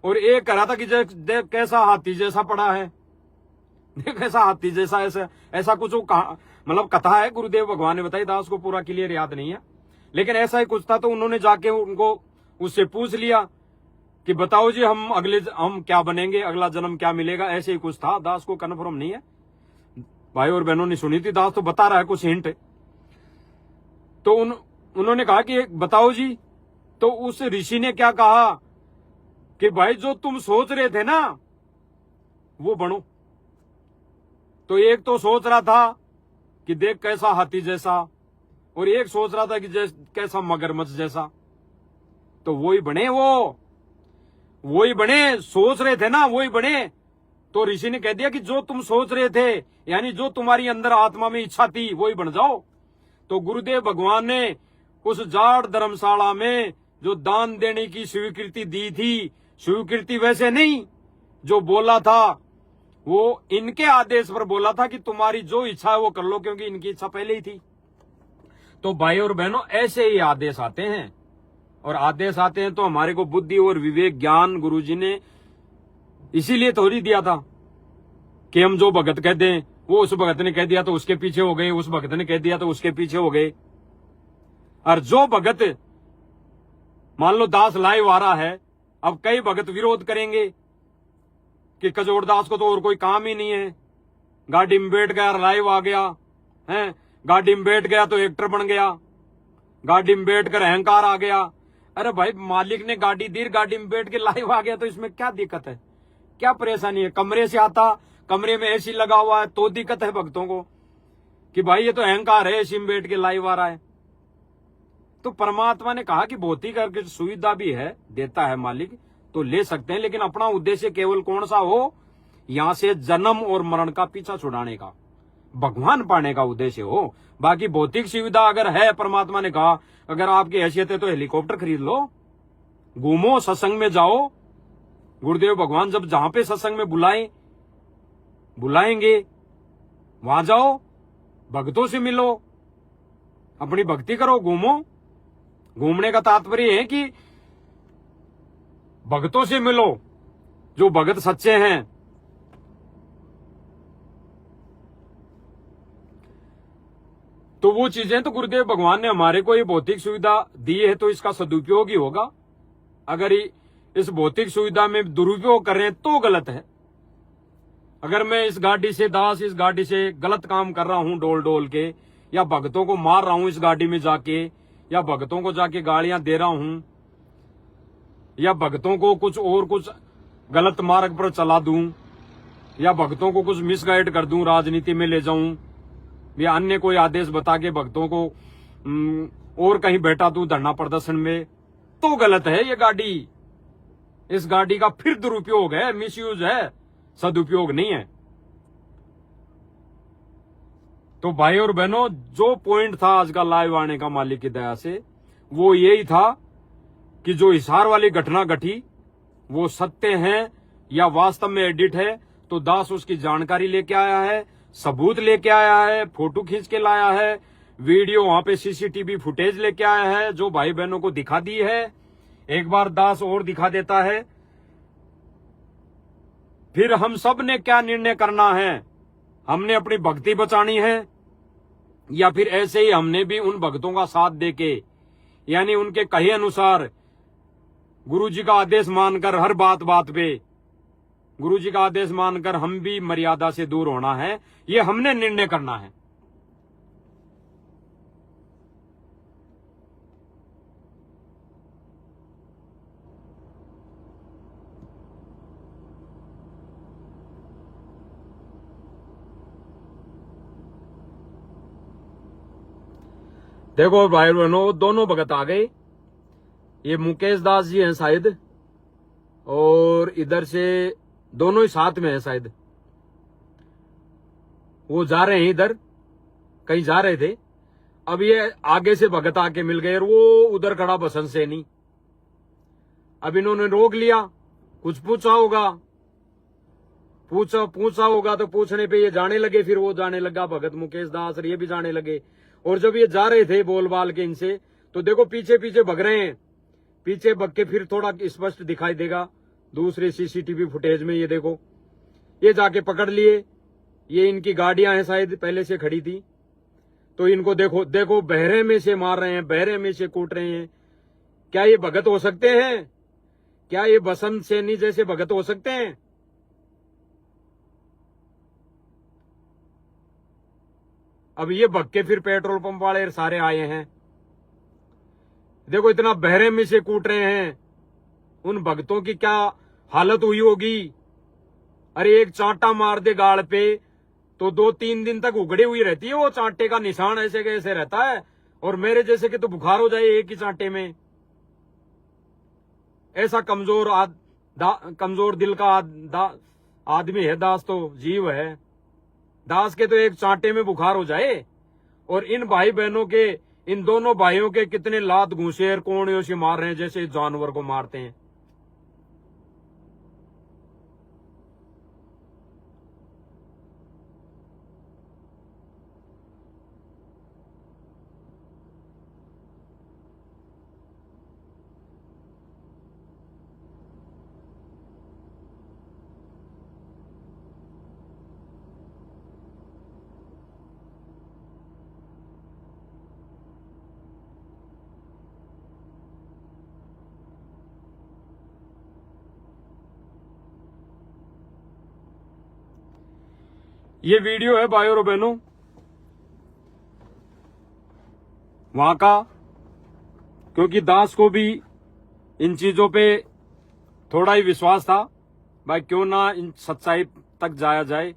Speaker 1: और एक कह रहा था कि देख कैसा हाथी जैसा पड़ा है, देख ऐसा हाथी जैसा, ऐसा कुछ वो मतलब कथा है, गुरुदेव भगवान ने बताई, दास को पूरा क्लियर याद नहीं है, लेकिन ऐसा ही कुछ था। तो उन्होंने जाके उनको उससे पूछ लिया कि बताओ जी हम क्या बनेंगे, अगला जन्म क्या मिलेगा, ऐसे ही कुछ था। दास को कन्फर्म नहीं है, भाई और बहनों ने सुनी थी, दास तो बता रहा है कुछ हिंट। तो उन्होंने कहा कि बताओ जी। तो उस ऋषि ने क्या कहा कि भाई जो तुम सोच रहे थे ना वो बनो। तो एक तो सोच रहा था कि देख कैसा हाथी जैसा, और एक सोच रहा था कि कैसा मगरमच्छ जैसा, तो वही बने, वही बने, सोच रहे थे ना वही बने। तो ऋषि ने कह दिया कि जो तुम सोच रहे थे, यानी जो तुम्हारी अंदर आत्मा में इच्छा थी वही बन जाओ। तो गुरुदेव भगवान ने उस जाड़ धर्मशाला में जो दान देने की स्वीकृति दी थी, स्वीकृति वैसे नहीं, जो बोला था वो इनके आदेश पर बोला था कि तुम्हारी जो इच्छा है वो कर लो, क्योंकि इनकी इच्छा पहले ही थी। तो भाई और बहनों, ऐसे ही आदेश आते हैं, और आदेश आते हैं तो हमारे को बुद्धि और विवेक ज्ञान गुरुजी ने इसीलिए थोड़ी दिया था कि हम जो भगत कह दें, वो उस भगत ने कह दिया तो उसके पीछे हो गए, उस भगत ने कह दिया तो उसके पीछे हो गए। और जो भगत, मान लो दास लाइव आ रहा है, अब कई भगत विरोध करेंगे कि कजोड़ दास को तो और कोई काम ही नहीं है, गाड़ी में बैठ गया लाइव आ गया है, गाड़ी में बैठ गया तो एक्टर बन गया, गाड़ी में बैठ कर अहंकार आ गया। अरे भाई, मालिक ने गाड़ी दी, गाड़ी में बैठ के लाइव आ गया तो इसमें क्या दिक्कत है, क्या परेशानी है? कमरे से आता, कमरे में एसी लगा हुआ है तो दिक्कत है भक्तों को कि भाई ये तो अहंकार है, एसी में बैठ के लाइव आ रहा है। तो परमात्मा ने कहा कि भौतिक सुविधा भी है, देता है मालिक, तो ले सकते हैं, लेकिन अपना उद्देश्य केवल कौन सा हो, यहां से जन्म और मरण का पीछा छुड़ाने का, भगवान पाने का उद्देश्य हो। बाकी भौतिक सुविधा अगर है, परमात्मा ने कहा अगर आपकी हैसियत है तो हेलीकॉप्टर खरीद लो, घूमो, सत्संग में जाओ। गुरुदेव भगवान जब जहां पे सत्संग में बुलाएंगे वहां जाओ, भक्तों से मिलो, अपनी भक्ति करो, घूमो। घूमने का तात्पर्य है कि भक्तों से मिलो, जो भगत सच्चे हैं। तो वो चीजें तो गुरुदेव भगवान ने हमारे को ये भौतिक सुविधा दी है, तो इसका सदुपयोग ही होगा। अगर इस भौतिक सुविधा में दुरुपयोग कर रहे हैं तो गलत है। अगर मैं इस गाड़ी से गलत काम कर रहा हूं, डोल डोल के, या भक्तों को मार रहा हूं इस गाड़ी में जाके, या भक्तों को जाके गालियां दे रहा हूं, या भक्तों को कुछ गलत मार्ग पर चला दूं, या भक्तों को कुछ मिसगाइड कर दूं, राजनीति में ले जाऊं, या अन्य कोई आदेश बता के भक्तों को और कहीं बैठा दूं धरना प्रदर्शन में, तो गलत है ये गाड़ी। इस गाड़ी का फिर दुरुपयोग है, मिसयूज है, सदुपयोग नहीं है। तो भाई और बहनों, जो पॉइंट था आज का लाइव आने का मालिक की दया से, वो यही था कि जो हिसार वाली घटना घटी वो सत्य है या वास्तव में एडिट है। तो दास उसकी जानकारी लेके आया है, सबूत लेके आया है, फोटो खींच के लाया है, वीडियो वहां पे सीसीटीवी फुटेज लेके आया है, जो भाई बहनों को दिखा दी है। एक बार दास और दिखा देता है। फिर हम सब ने क्या निर्णय करना है, हमने अपनी भक्ति बचानी है, या फिर ऐसे ही हमने भी उन भक्तों का साथ देके, यानी उनके कहे अनुसार गुरुजी का आदेश मानकर, हर बात पे गुरुजी का आदेश मानकर हम भी मर्यादा से दूर होना है, ये हमने निर्णय करना है। देखो भाई बहनों, दोनों भगत आ गए। ये मुकेश दास जी हैं शायद, और इधर से दोनों ही साथ में है शायद। वो जा रहे हैं इधर, कहीं जा रहे थे। अब ये आगे से भगत आके मिल गए और वो उधर खड़ा बसंत सैनी। अब इन्होंने रोक लिया, कुछ पूछा होगा, पूछा होगा तो पूछने पे ये जाने लगे। फिर वो जाने लगा भगत मुकेश दास, और ये भी जाने लगे। और जब ये जा रहे थे बोल बाल के इनसे, तो देखो पीछे पीछे भग रहे हैं। पीछे भग के फिर थोड़ा स्पष्ट दिखाई देगा दूसरे सीसीटीवी फुटेज में। ये देखो, ये जाके पकड़ लिए। ये इनकी गाड़ियां हैं शायद, पहले से खड़ी थी। तो इनको देखो देखो, बहरे में से मार रहे हैं, बहरे में से कूट रहे हैं। क्या ये भगत हो सकते हैं? क्या ये बसंत सैनी जैसे भगत हो सकते हैं? अब ये भग के फिर पेट्रोल पंप वाले सारे आए हैं। देखो इतना बहरे में से कूट रहे हैं। उन भक्तों की क्या हालत हुई होगी। अरे एक चांटा मार दे गाल पे तो 2-3 दिन तक उगड़ी हुई रहती है। वो चांटे का निशान ऐसे कैसे रहता है। और मेरे जैसे कि तो बुखार हो जाए एक ही चांटे में। ऐसा कमजोर दिल का आदमी है दास, तो जीव है दास के, तो एक चांटे में बुखार हो जाए। और इन भाई बहनों के, इन दोनों भाइयों के कितने लात घूंसे और कोड़ियों से मार रहे हैं जैसे जानवर को मारते हैं। ये वीडियो है भाई और बहनों वहां का, क्योंकि दास को भी इन चीजों पे थोड़ा ही विश्वास था। भाई क्यों ना इन सच्चाई तक जाया जाए,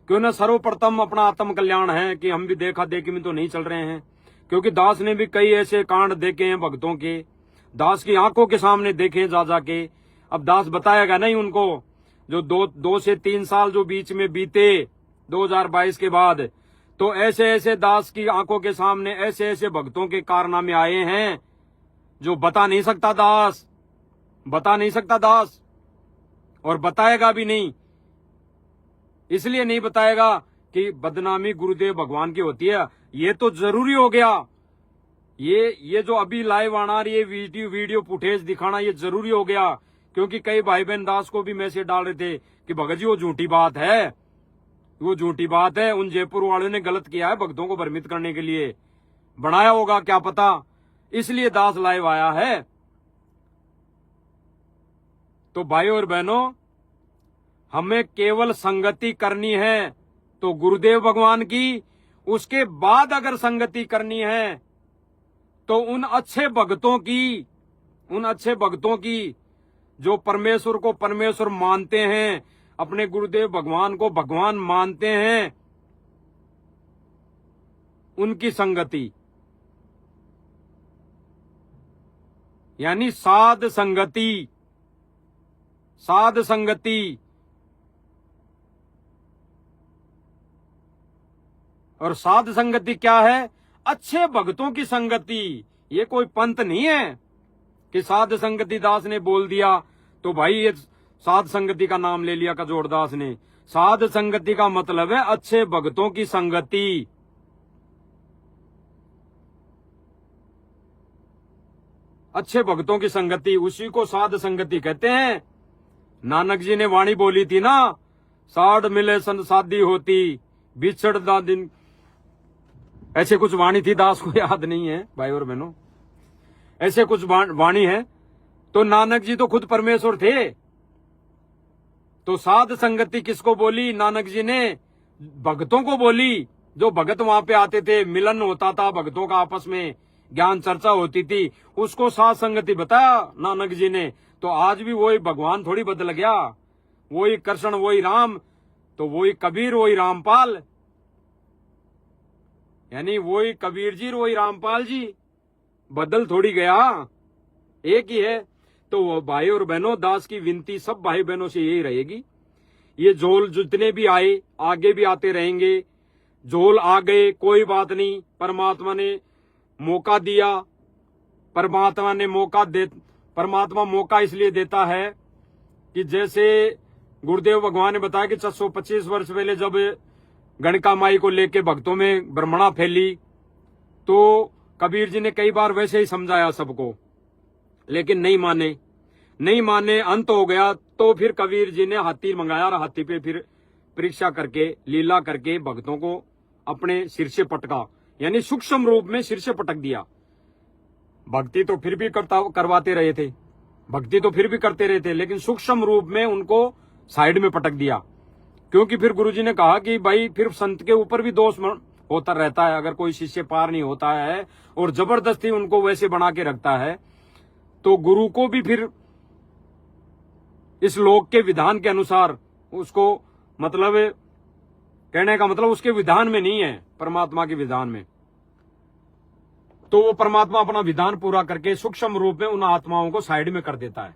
Speaker 1: क्यों ना सर्वप्रथम अपना आत्म कल्याण है कि हम भी देखा देखी में तो नहीं चल रहे हैं। क्योंकि दास ने भी कई ऐसे कांड देखे हैं भक्तों के, दास की आंखों के सामने देखे जा जाके। अब दास बताएगा नहीं उनको, जो 2 से 3 साल जो बीच में बीते 2022 के बाद, तो ऐसे ऐसे दास की आंखों के सामने ऐसे ऐसे भक्तों के कारनामे आए हैं जो बता नहीं सकता दास, बता नहीं सकता दास, और बताएगा भी नहीं। इसलिए नहीं बताएगा कि बदनामी गुरुदेव भगवान की होती है। ये तो जरूरी हो गया। ये जो अभी लाइव आना, ये वीडियो फुटेज दिखाना ये जरूरी हो गया। क्योंकि कई भाई बहन दास को भी मैसेज डाल रहे थे कि भगत जी वो झूठी बात है, वो झूठी बात है। उन जयपुर वालों ने गलत किया है, भक्तों को भ्रमित करने के लिए बनाया होगा, क्या पता। इसलिए दास लाइव आया है। तो भाई और बहनों, हमें केवल संगति करनी है तो गुरुदेव भगवान की, उसके बाद अगर संगति करनी है तो उन अच्छे भक्तों की जो परमेश्वर को परमेश्वर मानते हैं, अपने गुरुदेव भगवान को भगवान मानते हैं, उनकी संगति, यानी साध संगति। साध संगति और साध संगति क्या है? अच्छे भक्तों की संगति। ये कोई पंथ नहीं है कि साध संगति दास ने बोल दिया तो भाई ये साध संगति का नाम ले लिया कजोड़ दास ने। साध संगति का मतलब है अच्छे भक्तों की संगति। अच्छे भक्तों की संगति, उसी को साध संगति कहते हैं। नानक जी ने वाणी बोली थी ना, साध मिले सन शादी होती, बिछड़दा दिन, ऐसे कुछ वाणी थी, दास को याद नहीं है भाई और बहनों, ऐसे कुछ वाणी है। तो नानक जी तो खुद परमेश्वर थे। तो साध संगति किसको बोली? नानक जी ने भक्तों को बोली। जो भगत वहां पे आते थे, मिलन होता था भक्तों का आपस में, ज्ञान चर्चा होती थी, उसको साध संगति बताया नानक जी ने। तो आज भी वही भगवान थोड़ी बदल गया, वही कृष्ण, वही राम, तो वही कबीर, वही रामपाल। यानी वही कबीर जी वही रामपाल जी, बदल थोड़ी गया, एक ही है। तो भाई और बहनों, दास की विनती सब भाई बहनों से यही रहेगी, ये झोल जितने भी आए आगे भी आते रहेंगे। झोल आ गए कोई बात नहीं, परमात्मा ने मौका दिया, परमात्मा मौका इसलिए देता है कि जैसे गुरुदेव भगवान ने बताया कि 625 वर्ष पहले जब गणिका माई को लेके भक्तों में ब्रह्मणा फैली, तो कबीर जी ने कई बार वैसे ही समझाया सबको, लेकिन नहीं माने, अंत हो गया। तो फिर कबीर जी ने हाथी मंगाया और हाथी पे फिर परीक्षा करके, लीला करके भक्तों को अपने सिर से पटका, यानी सूक्ष्म रूप में सिर से पटक दिया। भक्ति तो फिर भी करवाते रहे थे, भक्ति तो फिर भी करते रहे थे, लेकिन सूक्ष्म रूप में उनको साइड में पटक दिया। क्योंकि फिर गुरुजी ने कहा कि भाई फिर संत के ऊपर भी दोष होता रहता है, अगर कोई शिष्य पार नहीं होता है और जबरदस्ती उनको वैसे बना के रखता है, तो गुरु को भी फिर इस लोक के विधान के अनुसार उसको, मतलब कहने का मतलब उसके विधान में नहीं है, परमात्मा के विधान में। तो वो परमात्मा अपना विधान पूरा करके सूक्ष्म रूप में उन आत्माओं को साइड में कर देता है।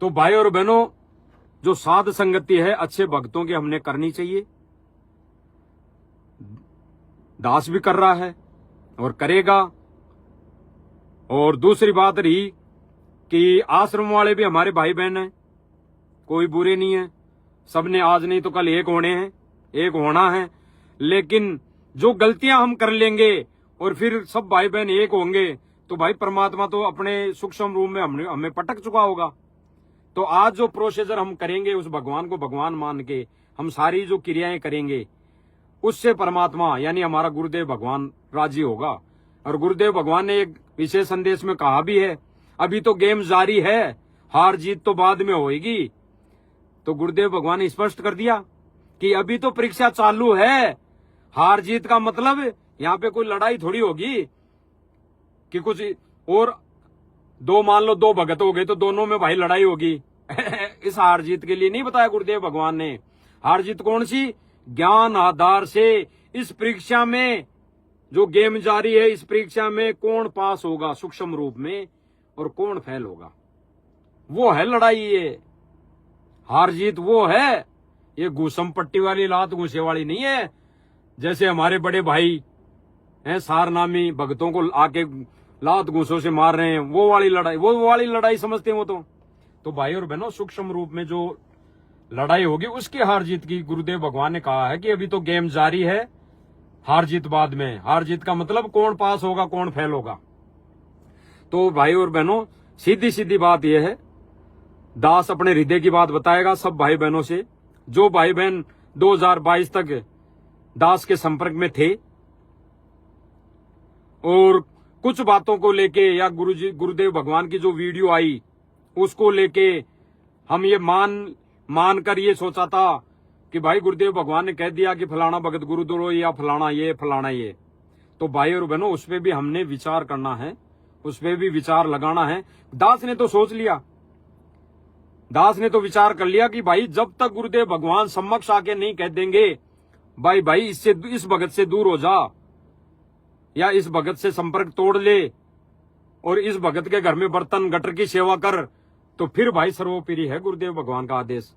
Speaker 1: तो भाई और बहनों, जो साध संगति है अच्छे भक्तों की हमने करनी चाहिए। दास भी कर रहा है और करेगा। और दूसरी बात रही कि आश्रम वाले भी हमारे भाई बहन हैं, कोई बुरे नहीं है, सबने आज नहीं तो कल एक होने हैं, एक होना है। लेकिन जो गलतियां हम कर लेंगे और फिर सब भाई बहन एक होंगे, तो भाई परमात्मा तो अपने सूक्ष्म रूप में हमें पटक चुका होगा। तो आज जो प्रोसीजर हम करेंगे, उस भगवान को भगवान मान के हम सारी जो क्रियाएं करेंगे, उससे परमात्मा यानी हमारा गुरुदेव भगवान राजी होगा। और गुरुदेव भगवान ने एक विशेष संदेश में कहा भी है, अभी तो गेम जारी है, हार जीत तो बाद में होगी। तो गुरुदेव भगवान ने स्पष्ट कर दिया कि अभी तो परीक्षा चालू है, हार जीत का मतलब यहाँ पे कोई लड़ाई थोड़ी होगी कि कुछ और दो, मान लो दो भगत हो गए तो दोनों में भाई लड़ाई होगी। इस हार जीत के लिए नहीं बताया गुरुदेव भगवान ने। हार जीत कौन सी? ज्ञान आधार से इस परीक्षा में जो गेम जारी है, इस परीक्षा में कौन पास होगा सूक्ष्म रूप में और कौन फेल होगा, वो है लड़ाई। ये हार जीत वो है, ये घूसम पट्टी वाली लात घूसे वाली नहीं है। जैसे हमारे बड़े भाई हैं सारनामी भक्तों को आके लात घूसों से मार रहे हैं, वो वाली लड़ाई समझते हैं वो तो भाई और बहनों, सूक्ष्म रूप में जो लड़ाई होगी उसकी हार जीत की गुरुदेव भगवान ने कहा है कि अभी तो गेम जारी है, हार जीत बाद में। हार जीत का मतलब कौन पास होगा कौन फेल होगा। तो भाई और बहनों, सीधी सीधी बात यह है, दास अपने हृदय की बात बताएगा सब भाई बहनों से। जो भाई बहन 2022 तक दास के संपर्क में थे और कुछ बातों को लेके या गुरुदेव भगवान की जो वीडियो आई उसको लेके हम ये मान कर ये सोचा था कि भाई गुरुदेव भगवान ने कह दिया कि फलाना भगत गुरुद्रो या फलाना ये, तो भाई और बहनों उस पर भी हमने विचार करना है, उस पर भी विचार लगाना है। दास ने तो सोच लिया, दास ने तो विचार कर लिया कि भाई जब तक गुरुदेव भगवान समक्ष आके नहीं कह देंगे भाई इस भगत से दूर हो जा या इस भगत से संपर्क तोड़ ले और इस भगत के घर में बर्तन गटर की सेवा कर, तो फिर भाई सर्वोपरि है गुरुदेव भगवान का आदेश।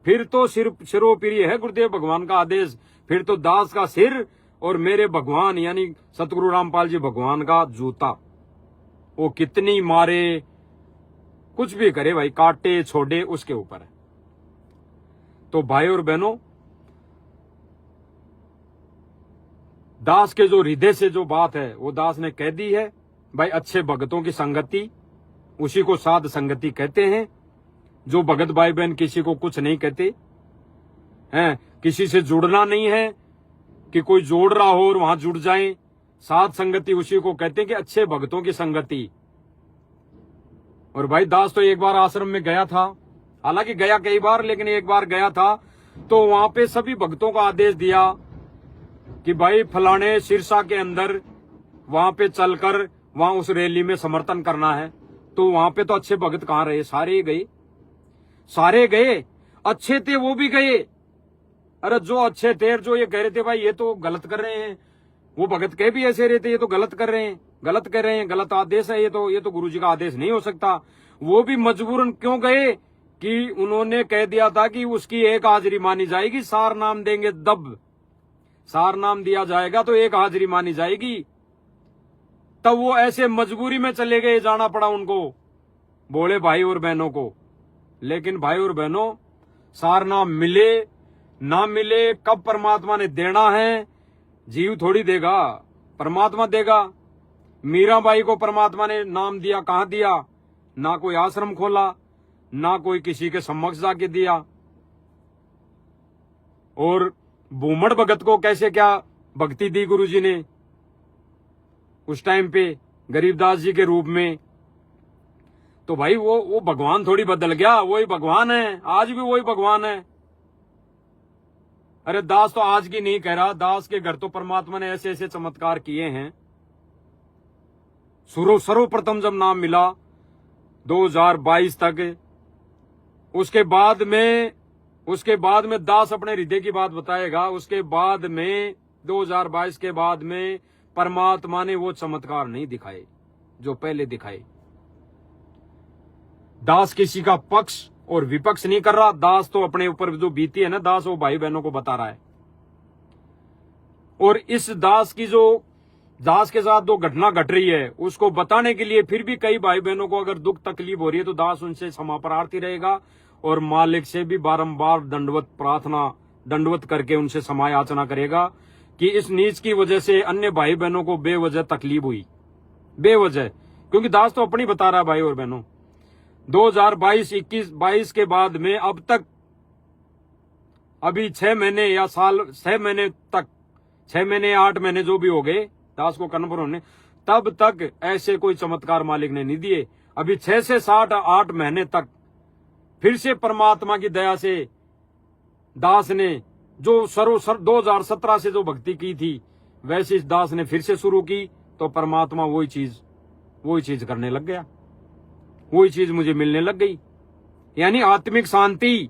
Speaker 1: फिर तो सिर्फ सर्वोपरि है गुरुदेव भगवान का आदेश। फिर तो दास का सिर और मेरे भगवान यानी सतगुरु रामपाल जी भगवान का जूता। वो कितनी मारे, कुछ भी करे भाई, काटे छोड़े, उसके ऊपर है। तो भाई और बहनों, दास के जो हृदय से जो बात है वो दास ने कह दी है। भाई अच्छे भगतों की संगति, उसी को साध संगति कहते हैं। जो भगत भाई बहन किसी को कुछ नहीं कहते हैं, किसी से जुड़ना नहीं है कि कोई जोड़ रहा हो और वहां जुड़ जाएं। साध संगति उसी को कहते हैं कि अच्छे भगतों की संगति। और भाई दास तो एक बार आश्रम में गया था, हालांकि गया कई बार, लेकिन एक बार गया था तो वहां पे सभी भक्तों को आदेश दिया कि भाई फलाने सिरसा के अंदर वहां पे चलकर वहां उस रैली में समर्थन करना है। तो वहां पे तो अच्छे भगत कहाँ रहे, सारे गए, अच्छे थे वो भी गए, अरे जो अच्छे थे, जो ये कह रहे थे भाई ये तो गलत कर रहे हैं, वो भगत कह भी ऐसे रहे थे ये तो गलत कर रहे हैं, गलत कर रहे हैं, गलत आदेश है, ये तो गुरुजी का आदेश नहीं हो सकता। वो भी मजबूरन क्यों गए कि उन्होंने कह दिया था कि उसकी एक हाजिरी मानी जाएगी, सार नाम देंगे दब, सार नाम दिया जाएगा तो एक हाजिरी मानी जाएगी। तब वो ऐसे मजबूरी में चले गए, जाना पड़ा उनको, बोले भाई और बहनों को। लेकिन भाई और बहनों, सार नाम मिले ना मिले, कब परमात्मा ने देना है, जीव थोड़ी देगा, परमात्मा देगा। मीराबाई को परमात्मा ने नाम दिया, कहां दिया? ना कोई आश्रम खोला, ना कोई किसी के समक्ष जाके दिया। और बूमड़ भगत को कैसे क्या भक्ति दी गुरुजी ने उस टाइम पे गरीबदास जी के रूप में। तो भाई वो भगवान थोड़ी बदल गया, वही भगवान है, आज भी वही भगवान है। अरे दास तो आज की नहीं कह रहा, दास के घर तो परमात्मा ने ऐसे ऐसे चमत्कार किए हैं। सर्वप्रथम जब नाम मिला 2022 तक, उसके बाद में दास अपने हृदय की बात बताएगा। उसके बाद में 2022 के बाद में परमात्मा ने वो चमत्कार नहीं दिखाए जो पहले दिखाए। दास किसी का पक्ष और विपक्ष नहीं कर रहा, दास तो अपने ऊपर जो बीती है ना, दास वो भाई बहनों को बता रहा है। और इस दास के साथ जो घटना घट रही है उसको बताने के लिए फिर भी कई भाई बहनों को अगर दुख तकलीफ हो रही है तो दास उनसे क्षमा प्रार्थी रहेगा और मालिक से भी बारंबार दंडवत करके उनसे क्षमा याचना करेगा कि इस नीच की वजह से अन्य भाई बहनों को बेवजह तकलीफ हुई, बेवजह। क्योंकि दास तो अपनी बता रहा है भाई और बहनों। 2022 के बाद में अब तक, अभी 6 महीने या साल, 6 महीने तक, 6 महीने 8 महीने जो भी हो गए दास को कन्फर्म होने, तब तक ऐसे कोई चमत्कार मालिक ने नहीं दिए। अभी 6 से 8 महीने तक फिर से परमात्मा की दया से दास ने जो 2017 से जो भक्ति की थी वैसे इस दास ने फिर से शुरू की, तो परमात्मा वही चीज करने लग गया, वही चीज मुझे मिलने लग गई। यानी आत्मिक शांति।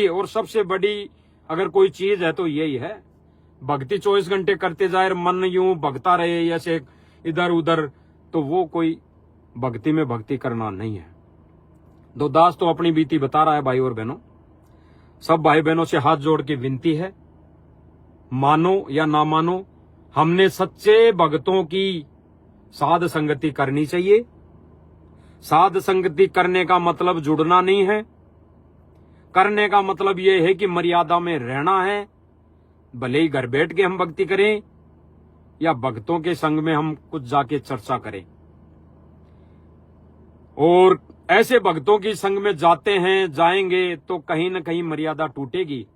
Speaker 1: और सबसे बड़ी अगर कोई चीज है तो यही है, भक्ति 24 घंटे करते जाए, मन यूं भगता रहे ऐसे इधर उधर, तो वो कोई भक्ति में भक्ति करना नहीं है। दो दास तो अपनी बीती बता रहा है भाई और बहनों। सब भाई बहनों से हाथ जोड़ के विनती है, मानो या ना मानो, हमने सच्चे भक्तों की साध संगति करनी चाहिए। साध संगति करने का मतलब जुड़ना नहीं है, करने का मतलब यह है कि मर्यादा में रहना है। भले ही घर बैठ के हम भक्ति करें या भक्तों के संग में हम कुछ जाके चर्चा करें। और ऐसे भक्तों की संग में जाएंगे तो कहीं न कहीं मर्यादा टूटेगी।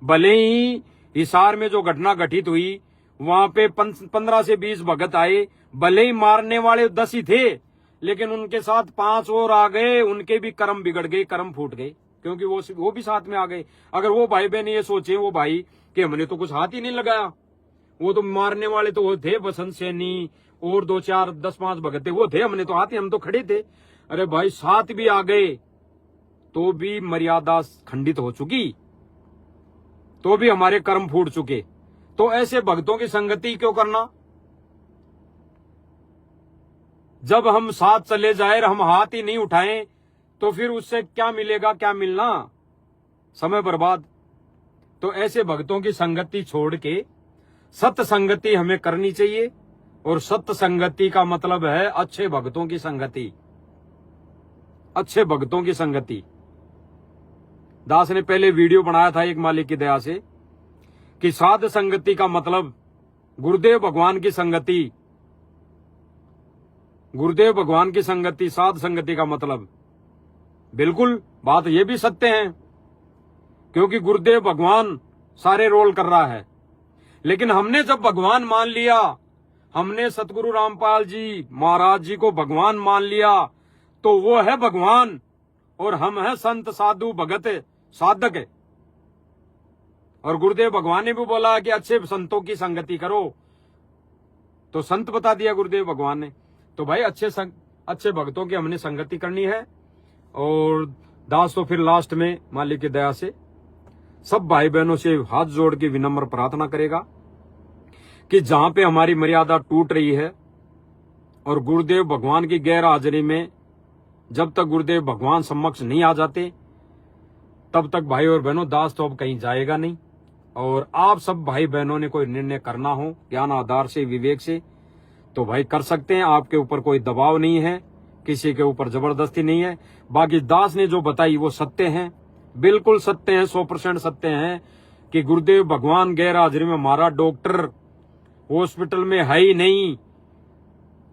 Speaker 1: भले ही हिसार में जो घटना घटित हुई वहां पे 15 से 20 भगत आए, भले ही मारने वाले 10 ही थे, लेकिन उनके साथ 5 और आ गए, उनके भी कर्म बिगड़ गए, कर्म फूट गए, क्योंकि वो भी साथ में आ गए। अगर वो भाई बहन ये सोचे वो भाई कि हमने तो कुछ हाथ ही नहीं लगाया, वो तो मारने वाले तो वो थे, बसंत सैनी और 2 4 10 5 भगत थे, वो थे, हमने तो हाथ ही, हम तो खड़े थे। अरे भाई साथ भी आ गए तो भी मर्यादा खंडित हो चुकी, तो भी हमारे कर्म फूट चुके। तो ऐसे भक्तों की संगति क्यों करना? जब हम साथ चले जाए, हम हाथ ही नहीं उठाएं, तो फिर उससे क्या मिलेगा, क्या मिलना, समय बर्बाद। तो ऐसे भक्तों की संगति छोड़ के सत्य संगति हमें करनी चाहिए। और सत्य संगति का मतलब है अच्छे भक्तों की संगति, अच्छे भक्तों की संगति। दास ने पहले वीडियो बनाया था एक मालिक की दया से कि साध संगति का मतलब गुरुदेव भगवान की संगति, गुरुदेव भगवान की संगति, साध संगति का मतलब। बिल्कुल बात ये भी सत्य है, क्योंकि गुरुदेव भगवान सारे रोल कर रहा है। लेकिन हमने जब भगवान मान लिया, हमने सतगुरु रामपाल जी महाराज जी को भगवान मान लिया, तो वो है भगवान और हम है संत साधु भगत साधक। और गुरुदेव भगवान ने भी बोला कि अच्छे संतों की संगति करो, तो संत बता दिया गुरुदेव भगवान ने। तो भाई अच्छे भक्तों की हमने संगति करनी है। और दास तो फिर लास्ट में मालिक की दया से सब भाई बहनों से हाथ जोड़ के विनम्र प्रार्थना करेगा कि जहां पे हमारी मर्यादा टूट रही है और गुरुदेव भगवान की गैर हाजिरी में जब तक गुरुदेव भगवान समक्ष नहीं आ जाते तब तक भाई और बहनों दास तो अब कहीं जाएगा नहीं। और आप सब भाई बहनों ने कोई निर्णय करना हो ज्ञान आधार से, विवेक से, तो भाई कर सकते हैं। आपके ऊपर कोई दबाव नहीं है, किसी के ऊपर जबरदस्ती नहीं है। बाकी दास ने जो बताई वो सत्य है, बिल्कुल सत्य है, 100% सत्य है कि गुरुदेव भगवान गैर हाजिरी में हमारा डॉक्टर हॉस्पिटल में है ही नहीं।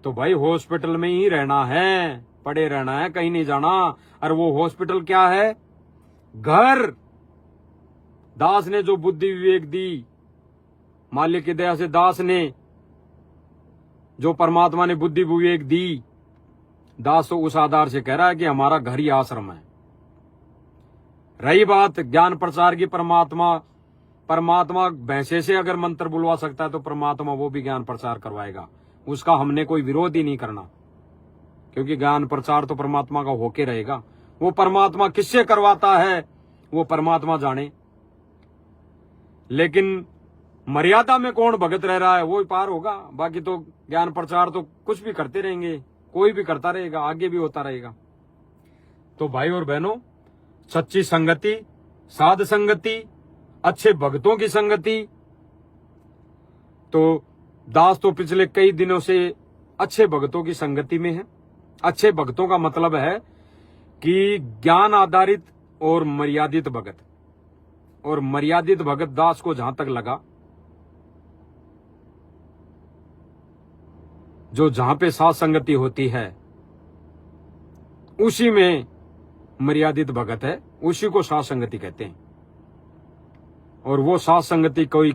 Speaker 1: तो भाई हॉस्पिटल में ही रहना है, पड़े रहना है, कहीं नहीं जाना। और वो हॉस्पिटल क्या है? घर। दास ने जो बुद्धि विवेक दी, मालिक की दया से दास ने जो परमात्मा ने बुद्धि विवेक दी, दास तो उस आधार से कह रहा है कि हमारा घर ही आश्रम है। रही बात ज्ञान प्रचार की, परमात्मा भैंसे से अगर मंत्र बुलवा सकता है तो परमात्मा वो भी ज्ञान प्रचार करवाएगा। उसका हमने कोई विरोध ही नहीं करना, क्योंकि ज्ञान प्रचार तो परमात्मा का होके रहेगा। वो परमात्मा किससे करवाता है वो परमात्मा जाने, लेकिन मर्यादा में कौन भगत रह रहा है वो ही पार होगा। बाकी तो ज्ञान प्रचार तो कुछ भी करते रहेंगे, कोई भी करता रहेगा, आगे भी होता रहेगा। तो भाई और बहनों, सच्ची संगति, साध संगति, अच्छे भक्तों की संगति, तो दास तो पिछले कई दिनों से अच्छे भक्तों की संगति में है। अच्छे भक्तों का मतलब है कि ज्ञान आधारित और मर्यादित भगत। और मर्यादित भगत दास को जहां तक लगा, जो जहां पे साथ संगति होती है उसी में मर्यादित भगत है, उसी को साथ संगति कहते हैं। और वो साथ संगति कोई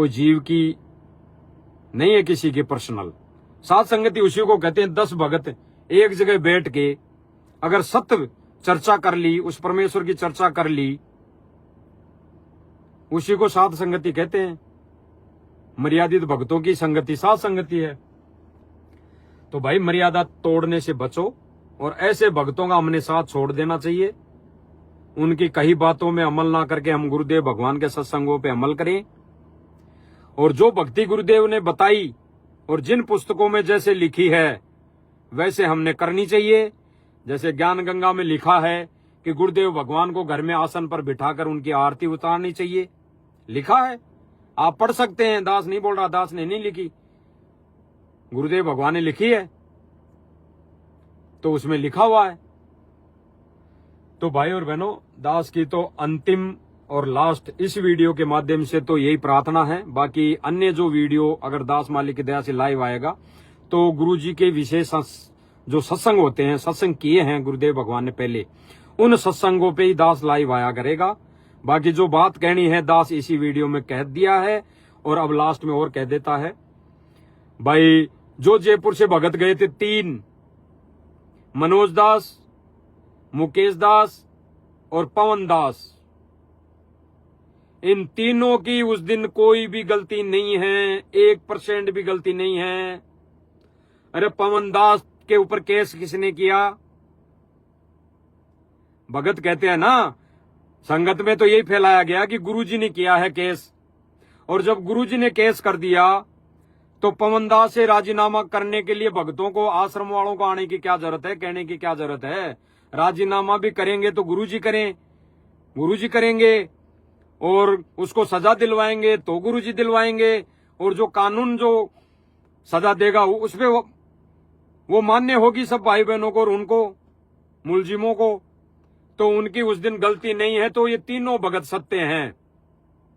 Speaker 1: जीव की नहीं है, किसी की पर्सनल साथ संगति उसी को कहते हैं। 10 भगत एक जगह बैठ के अगर सत्य चर्चा कर ली, उस परमेश्वर की चर्चा कर ली, उसी को साथ संगति कहते हैं। मर्यादित भक्तों की संगति साथ संगति है। तो भाई मर्यादा तोड़ने से बचो, और ऐसे भक्तों का हमने साथ छोड़ देना चाहिए। उनकी कही बातों में अमल ना करके हम गुरुदेव भगवान के सत्संगों पे अमल करें। और जो भक्ति गुरुदेव ने बताई और जिन पुस्तकों में जैसे लिखी है वैसे हमने करनी चाहिए। जैसे ज्ञान गंगा में लिखा है कि गुरुदेव भगवान को घर में आसन पर बिठाकर उनकी आरती उतारनी चाहिए, लिखा है, आप पढ़ सकते हैं। दास नहीं बोल रहा, दास ने नहीं लिखी, गुरुदेव भगवान ने लिखी है, तो उसमें लिखा हुआ है। तो भाई और बहनों, दास की तो अंतिम और लास्ट इस वीडियो के माध्यम से तो यही प्रार्थना है। बाकी अन्य जो वीडियो अगर दास मालिक की दया से लाइव आएगा तो गुरुजी के विशेष जो सत्संग होते हैं, सत्संग किए हैं गुरुदेव भगवान ने पहले, उन सत्संगों पे ही दास लाइव आया करेगा। बाकी जो बात कहनी है दास इसी वीडियो में कह दिया है, और अब लास्ट में और कह देता है। भाई जो जयपुर से भगत गए थे 3, मनोज दास, मुकेश दास और पवन दास, इन तीनों की उस दिन कोई भी गलती नहीं है, 1% भी गलती नहीं है। अरे पवन दास के ऊपर केस किसने किया? भगत कहते हैं ना, संगत में तो यही फैलाया गया कि गुरुजी ने किया है केस। और जब गुरुजी ने केस कर दिया तो पवन दास से राजीनामा करने के लिए भक्तों को, आश्रम वालों को आने की क्या जरूरत है, कहने की क्या जरूरत है? राजीनामा भी करेंगे तो गुरुजी करेंगे, और उसको सजा दिलवाएंगे तो गुरुजी दिलवाएंगे, और जो कानून जो सजा देगा उसपे वो मान्य होगी सब भाई बहनों को और उनको मुलजिमों को। तो उनकी उस दिन गलती नहीं है। तो ये तीनों भगत सत्य हैं,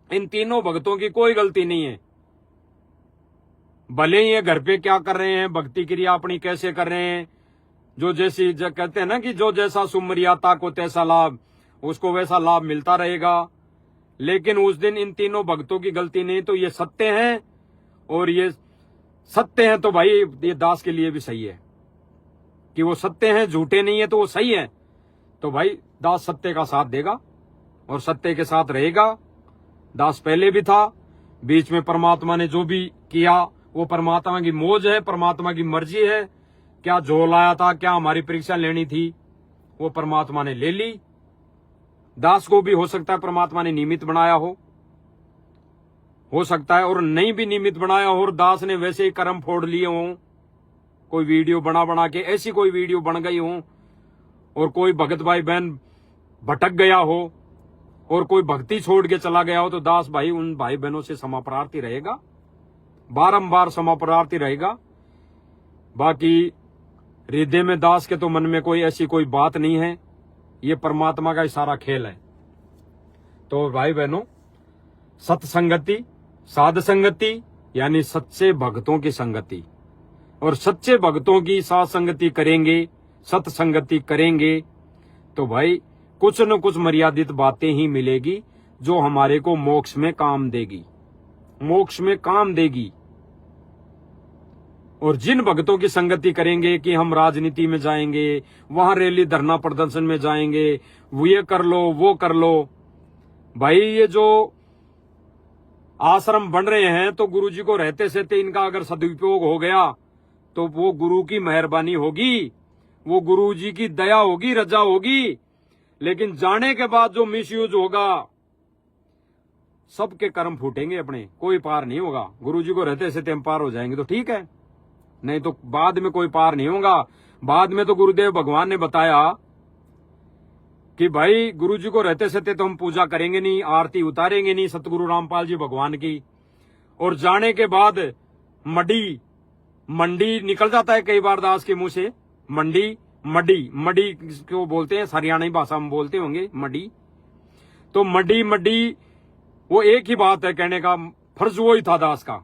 Speaker 1: इन तीनों भगतों की कोई गलती नहीं है। भले ही ये घर पे क्या कर रहे हैं, भक्ति क्रिया अपनी कैसे कर रहे हैं, जो जैसी कहते हैं ना कि जो जैसा सुमर्याता को तैसा लाभ, उसको वैसा लाभ मिलता रहेगा। लेकिन उस दिन इन तीनों भक्तों की गलती नहीं। तो ये सत्य है, और ये सत्य है तो भाई ये दास के लिए भी सही है कि वो सत्य है, झूठे नहीं है तो वो सही है। तो भाई दास सत्य का साथ देगा और सत्य के साथ रहेगा। दास पहले भी था, बीच में परमात्मा ने जो भी किया वो परमात्मा की मौज है, परमात्मा की मर्जी है। क्या झोल आया था, क्या हमारी परीक्षा लेनी थी, वो परमात्मा ने ले ली। दास को भी हो सकता है परमात्मा ने निमित्त बनाया हो सकता है, और नहीं भी निमित्त बनाया हो और दास ने वैसे ही कर्म फोड़ लिए हों, कोई वीडियो बना के ऐसी कोई वीडियो बन गई हो और कोई भगत भाई बहन भटक गया हो और कोई भक्ति छोड़ के चला गया हो, तो दास भाई उन भाई बहनों से क्षमा प्रार्थी रहेगा, बारंबार क्षमा प्रार्थी रहेगा। बाकी हृदय में दास के तो मन में कोई ऐसी कोई बात नहीं है, ये परमात्मा का इशारा खेल है। तो भाई बहनों, सत्संगति, साध संगति यानी सच्चे भक्तों की संगति, और सच्चे भक्तों की साथ संगति करेंगे, सत्संगति करेंगे तो भाई कुछ न कुछ मर्यादित बातें ही मिलेगी जो हमारे को मोक्ष में काम देगी, मोक्ष में काम देगी। और जिन भक्तों की संगति करेंगे कि हम राजनीति में जाएंगे, वहां रैली धरना प्रदर्शन में जाएंगे, ये कर लो वो कर लो, भाई ये जो आश्रम बन रहे हैं तो गुरुजी को रहते सहते इनका अगर सदुपयोग हो गया तो वो गुरु की मेहरबानी होगी, वो गुरुजी की दया होगी, रजा होगी। लेकिन जाने के बाद जो मिसयूज होगा, सबके कर्म फूटेंगे अपने, कोई पार नहीं होगा। गुरुजी को रहते सहते हम पार हो जाएंगे तो ठीक है, नहीं तो बाद में कोई पार नहीं होगा। बाद में तो गुरुदेव भगवान ने बताया कि भाई गुरुजी को रहते सहते तो हम पूजा करेंगे नहीं, आरती उतारेंगे नहीं सतगुरु रामपाल जी भगवान की, और जाने के बाद मंडी निकल जाता है कई बार दास के मुंह से, मडी क्यों बोलते हैं, हरियाणवी भाषा में बोलते होंगे मडी। तो मडी वो एक ही बात है, कहने का फर्ज वो ही था दास का।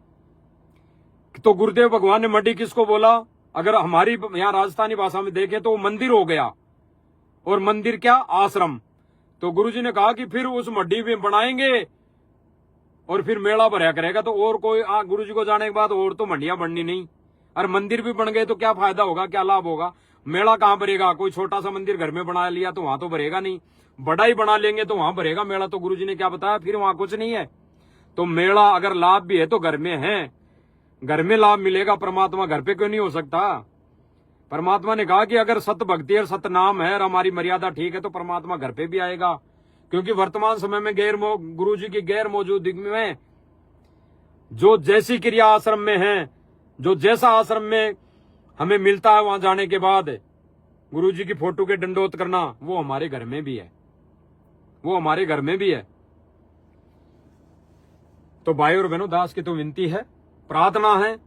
Speaker 1: तो गुरुदेव भगवान ने मडी किसको बोला, अगर हमारी यहाँ राजस्थानी भाषा में देखें तो वो मंदिर हो गया, और मंदिर क्या, आश्रम। तो गुरुजी ने कहा कि फिर उस मड्डी में बनाएंगे और फिर मेला भरा करेगा, तो और कोई गुरुजी को जाने के बाद और तो मंडियां बननी नहीं, और मंदिर भी बन गए तो क्या फायदा होगा, क्या लाभ होगा। मेला कहाँ भरेगा, कोई छोटा सा मंदिर घर में बना लिया तो वहां तो भरेगा नहीं, बड़ा ही बना लेंगे तो वहां भरेगा मेला। तो गुरुजी ने क्या बताया, फिर वहां कुछ नहीं है। तो मेला अगर लाभ भी है तो घर में है, घर में लाभ मिलेगा, परमात्मा घर पे क्यों नहीं हो सकता। परमात्मा ने कहा कि अगर सत भक्ति और सत नाम है और हमारी मर्यादा ठीक है तो परमात्मा घर पे भी आएगा। क्योंकि वर्तमान समय में गुरुजी की गैर मौजूदगी में जो जैसी क्रिया आश्रम में है, जो जैसा आश्रम में हमें मिलता है, वहां जाने के बाद गुरुजी की फोटो के दंडोत करना, वो हमारे घर में भी है, वो हमारे घर में भी है। तो भाई और बहनों, दास की तो विनती है, प्रार्थना है,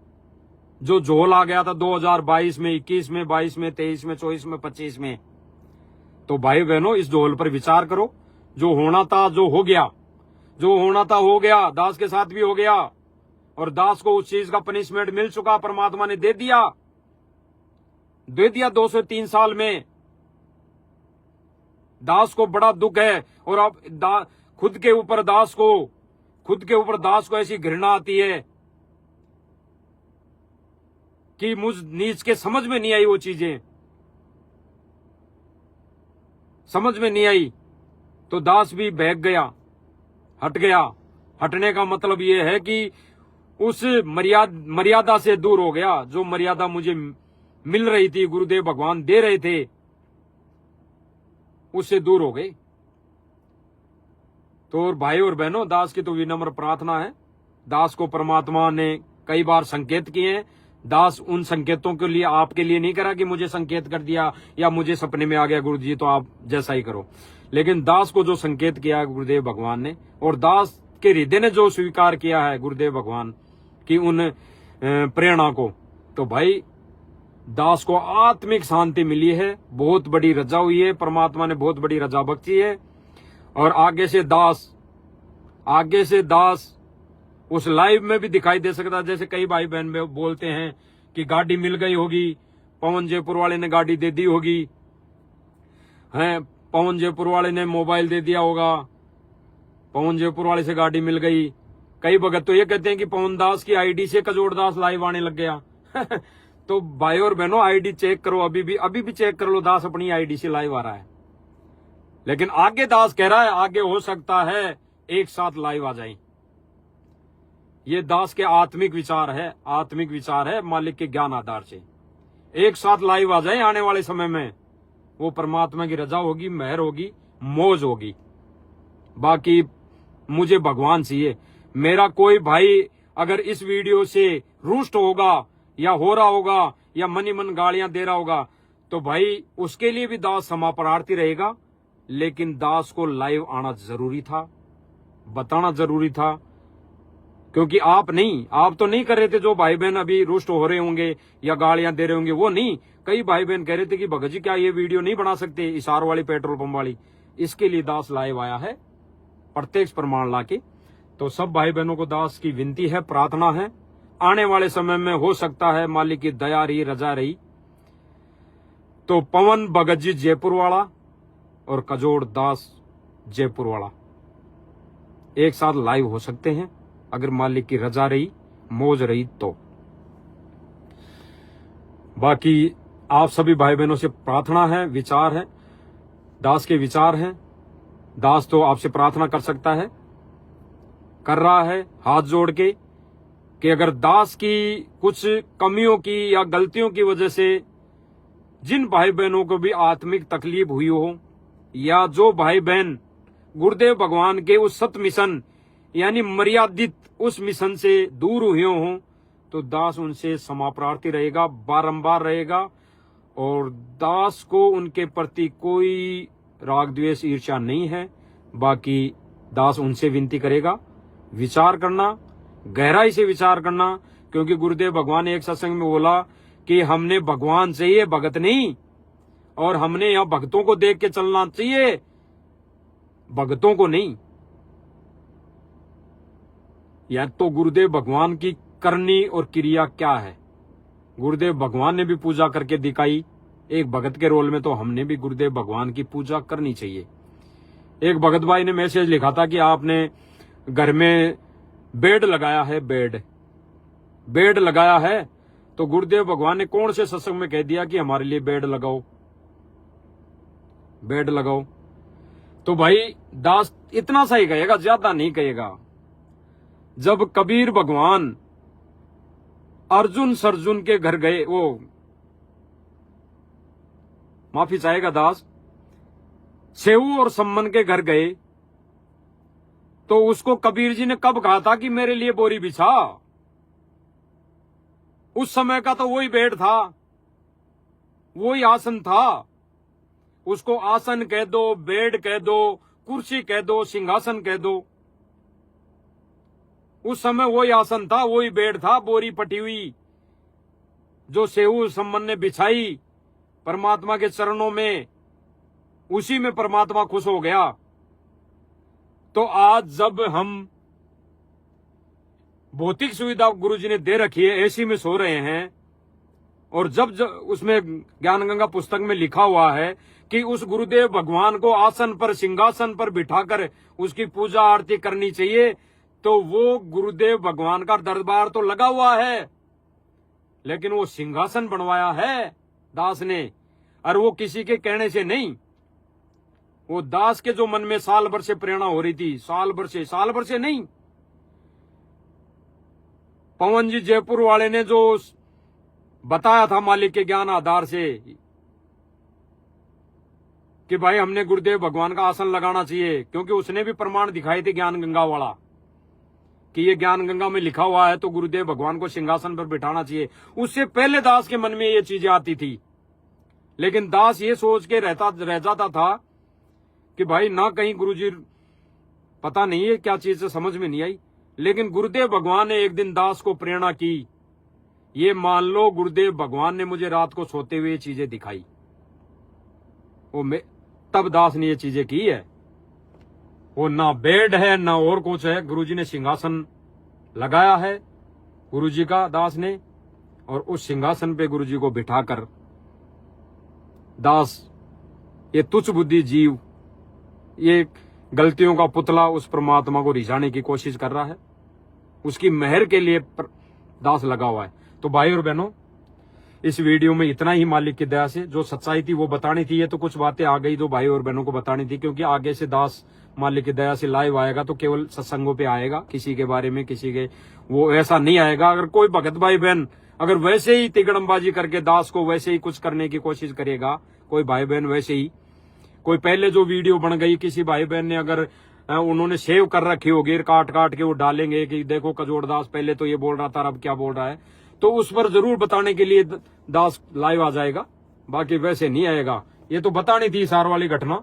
Speaker 1: जो झोल आ गया था 2022 में, 21 में, 22 में, 23 में, 24 में, 25 में, तो भाई बहनों इस झोल पर विचार करो। जो होना था जो हो गया, जो होना था हो गया, दास के साथ भी हो गया, और दास को उस चीज का पनिशमेंट मिल चुका, परमात्मा ने दे दिया 203 साल में। दास को बड़ा दुख है, और अब खुद के ऊपर दास को ऐसी घृणा आती है कि मुझ नीच के समझ में नहीं आई, वो चीजें समझ में नहीं आई, तो दास भी बहक गया, हट गया। हटने का मतलब ये है कि उस मर्यादा से दूर हो गया, जो मर्यादा मुझे मिल रही थी, गुरुदेव भगवान दे रहे थे, उससे दूर हो गई। तो भाई और बहनों, दास की तो विनम्र प्रार्थना है, दास को परमात्मा ने कई बार संकेत किए हैं। दास उन संकेतों के लिए आपके लिए नहीं करा कि मुझे संकेत कर दिया या मुझे सपने में आ गया गुरु जी तो आप जैसा ही करो, लेकिन दास को जो संकेत किया है गुरुदेव भगवान ने, और दास के हृदय ने जो स्वीकार किया है गुरुदेव भगवान की उन प्रेरणा को, तो भाई दास को आत्मिक शांति मिली है, बहुत बड़ी रजा हुई है, परमात्मा ने बहुत बड़ी रजा बख्शी है। और आगे से दास उस लाइव में भी दिखाई दे सकता है। जैसे कई भाई बहन में बोलते हैं कि गाड़ी मिल गई होगी, पवन जयपुर वाले ने गाड़ी दे दी होगी, हैं पवन जयपुर वाले ने मोबाइल दे दिया होगा, पवन जयपुर वाले से गाड़ी मिल गई। कई भगत तो ये कहते हैं कि पवन दास की आईडी से कजोड़ दास लाइव आने लग गया। तो भाई और बहनों, आईडी चेक करो, अभी भी चेक कर लो, दास अपनी आईडी से लाइव आ रहा है। लेकिन आगे दास कह रहा है आगे हो सकता है एक साथ लाइव आ जाए। ये दास के आत्मिक विचार है मालिक के ज्ञान आधार से, एक साथ लाइव आ जाए आने वाले समय में। वो परमात्मा की रजा होगी, मेहर होगी, मौज होगी। बाकी मुझे भगवान चाहिए। मेरा कोई भाई अगर इस वीडियो से रुष्ट होगा या हो रहा होगा या मनी मन गालियां दे रहा होगा तो भाई उसके लिए भी दास क्षमा प्रार्थी रहेगा। लेकिन दास को लाइव आना जरूरी था, बताना जरूरी था, क्योंकि आप तो नहीं कर रहे थे। जो भाई बहन अभी रुष्ट हो रहे होंगे या गालियां दे रहे होंगे वो नहीं, कई भाई बहन कह रहे थे कि भगत जी क्या ये वीडियो नहीं बना सकते, इशार वाली पेट्रोल पंप वाली। इसके लिए दास लाइव आया है प्रत्यक्ष प्रमाण लाके। तो सब भाई बहनों को दास की विनती है, प्रार्थना है, आने वाले समय में हो सकता है मालिक की दया रही, रजा रही तो पवन भगत जी जयपुर वाला और कजोड़ दास जयपुर वाला एक साथ लाइव हो सकते हैं, अगर मालिक की रजा रही, मौज रही तो। बाकी आप सभी भाई बहनों से प्रार्थना है, विचार है, दास के विचार हैं। दास तो आपसे प्रार्थना कर सकता है, कर रहा है हाथ जोड़ के, कि अगर दास की कुछ कमियों की या गलतियों की वजह से जिन भाई बहनों को भी आत्मिक तकलीफ हुई हो, या जो भाई बहन गुरुदेव भगवान के उस सत मिशन यानी मर्यादित उस मिशन से दूर हुए हों, तो दास उनसे क्षमा प्रार्थी रहेगा, बारंबार रहेगा। और दास को उनके प्रति कोई राग द्वेष ईर्ष्या नहीं है। बाकी दास उनसे विनती करेगा विचार करना, गहराई से विचार करना, क्योंकि गुरुदेव भगवान ने एक सत्संग में बोला कि हमने भगवान चाहिए, भगत नहीं, और हमने यहां भक्तों को देख के चलना चाहिए, भगतों को नहीं। या तो गुरुदेव भगवान की करनी और क्रिया क्या है, गुरुदेव भगवान ने भी पूजा करके दिखाई, एक भगत के रोल में तो हमने भी गुरुदेव भगवान की पूजा करनी चाहिए। एक भगत भाई ने मैसेज लिखा था कि आपने घर में बेड लगाया है, बेड लगाया है, तो गुरुदेव भगवान ने कौन से सत्संग में कह दिया कि हमारे लिए बेड लगाओ, बेड लगाओ। तो भाई दास इतना सा ही कहेगा, ज्यादा नहीं कहेगा। जब कबीर भगवान अर्जुन सरजुन के घर गए, वो माफी चाहेगा दास, सेऊ और सम्मन के घर गए, तो उसको कबीर जी ने कब कहा था कि मेरे लिए बोरी बिछा? उस समय का तो वही बेड था, वही आसन था। उसको आसन कह दो, बेड कह दो, कुर्सी कह दो, सिंहासन कह दो, उस समय वही आसन था, वही बेड था, बोरी पटी हुई जो सेऊ सम्मन ने बिछाई परमात्मा के चरणों में, उसी में परमात्मा खुश हो गया। तो आज जब हम भौतिक सुविधा गुरुजी ने दे रखी है, एसी में सो रहे हैं, और जब उसमें ज्ञान गंगा पुस्तक में लिखा हुआ है कि उस गुरुदेव भगवान को आसन पर, सिंहासन पर बिठाकर उसकी पूजा आरती करनी चाहिए, तो वो गुरुदेव भगवान का दरबार तो लगा हुआ है, लेकिन वो सिंहासन बनवाया है दास ने, और वो किसी के कहने से नहीं। वो दास के जो मन में साल भर से प्रेरणा हो रही थी, साल भर से नहीं, पवन जी जयपुर वाले ने जो बताया था मालिक के ज्ञान आधार से कि भाई हमने गुरुदेव भगवान का आसन लगाना चाहिए, क्योंकि उसने भी प्रमाण दिखाए थे ज्ञान गंगा वाला कि ये ज्ञान गंगा में लिखा हुआ है, तो गुरुदेव भगवान को सिंहासन पर बिठाना चाहिए। उससे पहले दास के मन में ये चीजें आती थी, लेकिन दास ये सोच के रह जाता था कि भाई ना कहीं गुरुजी, पता नहीं है क्या चीज से समझ में नहीं आई। लेकिन गुरुदेव भगवान ने एक दिन दास को प्रेरणा की, ये मान लो गुरुदेव भगवान ने मुझे रात को सोते हुए ये चीजें दिखाई, तब दास ने ये चीजें की है। वो ना बेड है ना और कुछ है, गुरुजी ने सिंहासन लगाया है गुरुजी का, दास ने, और उस सिंहासन पे गुरुजी को बिठाकर दास ये तुच्छ बुद्धि जीव, ये गलतियों का पुतला उस परमात्मा को रिझाने की कोशिश कर रहा है, उसकी मेहर के लिए दास लगा हुआ है। तो भाई और बहनों, इस वीडियो में इतना ही मालिक की दया से जो सच्चाई थी वो बतानी थी। ये तो कुछ बातें आ गई जो भाई और बहनों को बतानी थी, क्योंकि आगे से दास मालिक की दया से लाइव आएगा तो केवल सत्संगों पे आएगा, किसी के बारे में किसी के वो ऐसा नहीं आएगा। अगर कोई भगत भाई बहन अगर वैसे ही तिगड़मबाजी करके दास को वैसे ही कुछ करने की कोशिश करेगा, कोई भाई बहन वैसे ही, कोई पहले जो वीडियो बन गई किसी भाई बहन ने अगर उन्होंने सेव कर रखी होगी, काट काट के वो डालेंगे कि देखो कजोड़ दास पहले तो ये बोल रहा था, अब क्या बोल रहा है, तो उस पर जरूर बताने के लिए दास लाइव आ जाएगा। बाकी वैसे नहीं आएगा। ये तो बतानी थी सार वाली घटना,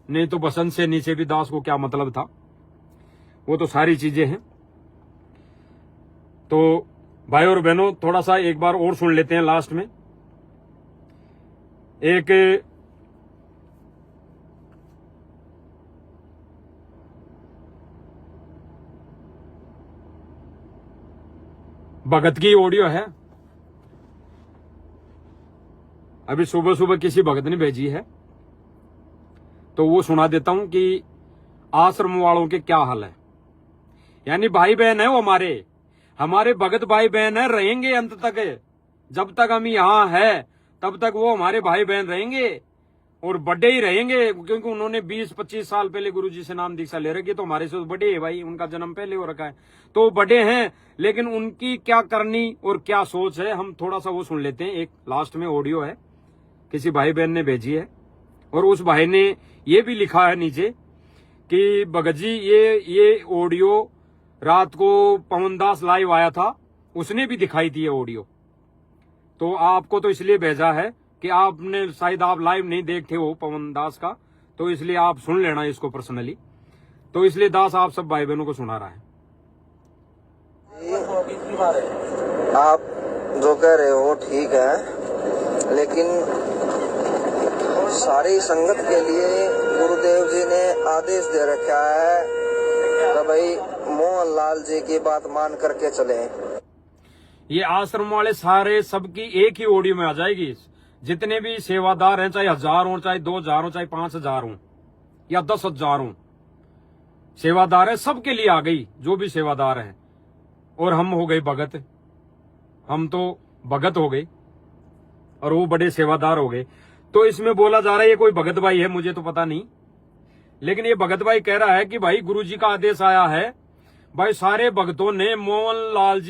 Speaker 1: नहीं तो बसंत से नीचे भी दास को क्या मतलब था, वो तो सारी चीजें हैं। तो भाई और बहनों, थोड़ा सा एक बार और सुन लेते हैं लास्ट में। एक भगत की ऑडियो है, अभी सुबह सुबह किसी भगत ने भेजी है, तो वो सुना देता हूं कि आश्रम वालों के क्या हाल है। यानी भाई बहन है वो, हमारे भगत भाई बहन है, रहेंगे अंत तक। जब तक हम यहाँ है तब तक वो हमारे भाई बहन रहेंगे और बड़े ही रहेंगे, क्योंकि उन्होंने 20-25 साल पहले गुरुजी से नाम दीक्षा ले रखी, तो हमारे से बड़े है भाई, उनका जन्म पहले हो रखा है, तो बड़े हैं। लेकिन उनकी क्या करनी और क्या सोच है, हम थोड़ा सा वो सुन लेते हैं। एक लास्ट में ऑडियो है, किसी भाई बहन ने भेजी है, और उस भाई ने ये भी लिखा है नीचे कि भगत जी ये ऑडियो रात को पवनदास लाइव आया था, उसने भी दिखाई थी ये ऑडियो, तो आपको तो इसलिए भेजा है कि आपने शायद आप लाइव नहीं देखते हो पवनदास का, तो इसलिए आप सुन लेना इसको पर्सनली। तो इसलिए दास आप सब भाई बहनों को सुना रहा है।
Speaker 3: आप जो कह रहे हो ठीक है, लेकिन सारी संगत के लिए गुरुदेव जी ने आदेश दे रखा है कि भाई मोहन लाल जी की बात मान करके चले।
Speaker 1: ये आश्रम वाले सारे सबकी एक ही ऑडियो में आ जाएगी। जितने भी सेवादार हैं, चाहे 1000 हो, चाहे 2000 हो, चाहे 5000 हो या 10,000 हो, सेवादार है, सबके लिए आ गई, जो भी सेवादार हैं। और हम हो गए भगत, हम तो भगत हो गए और वो बड़े सेवादार हो गए। तो इसमें बोला जा रहा है ये कोई भगत भाई है, मुझे तो पता नहीं, लेकिन ये भगत भाई कह रहा है कि भाई गुरुजी का आदेश आया है, भाई सारे भक्तों ने मोहन लाल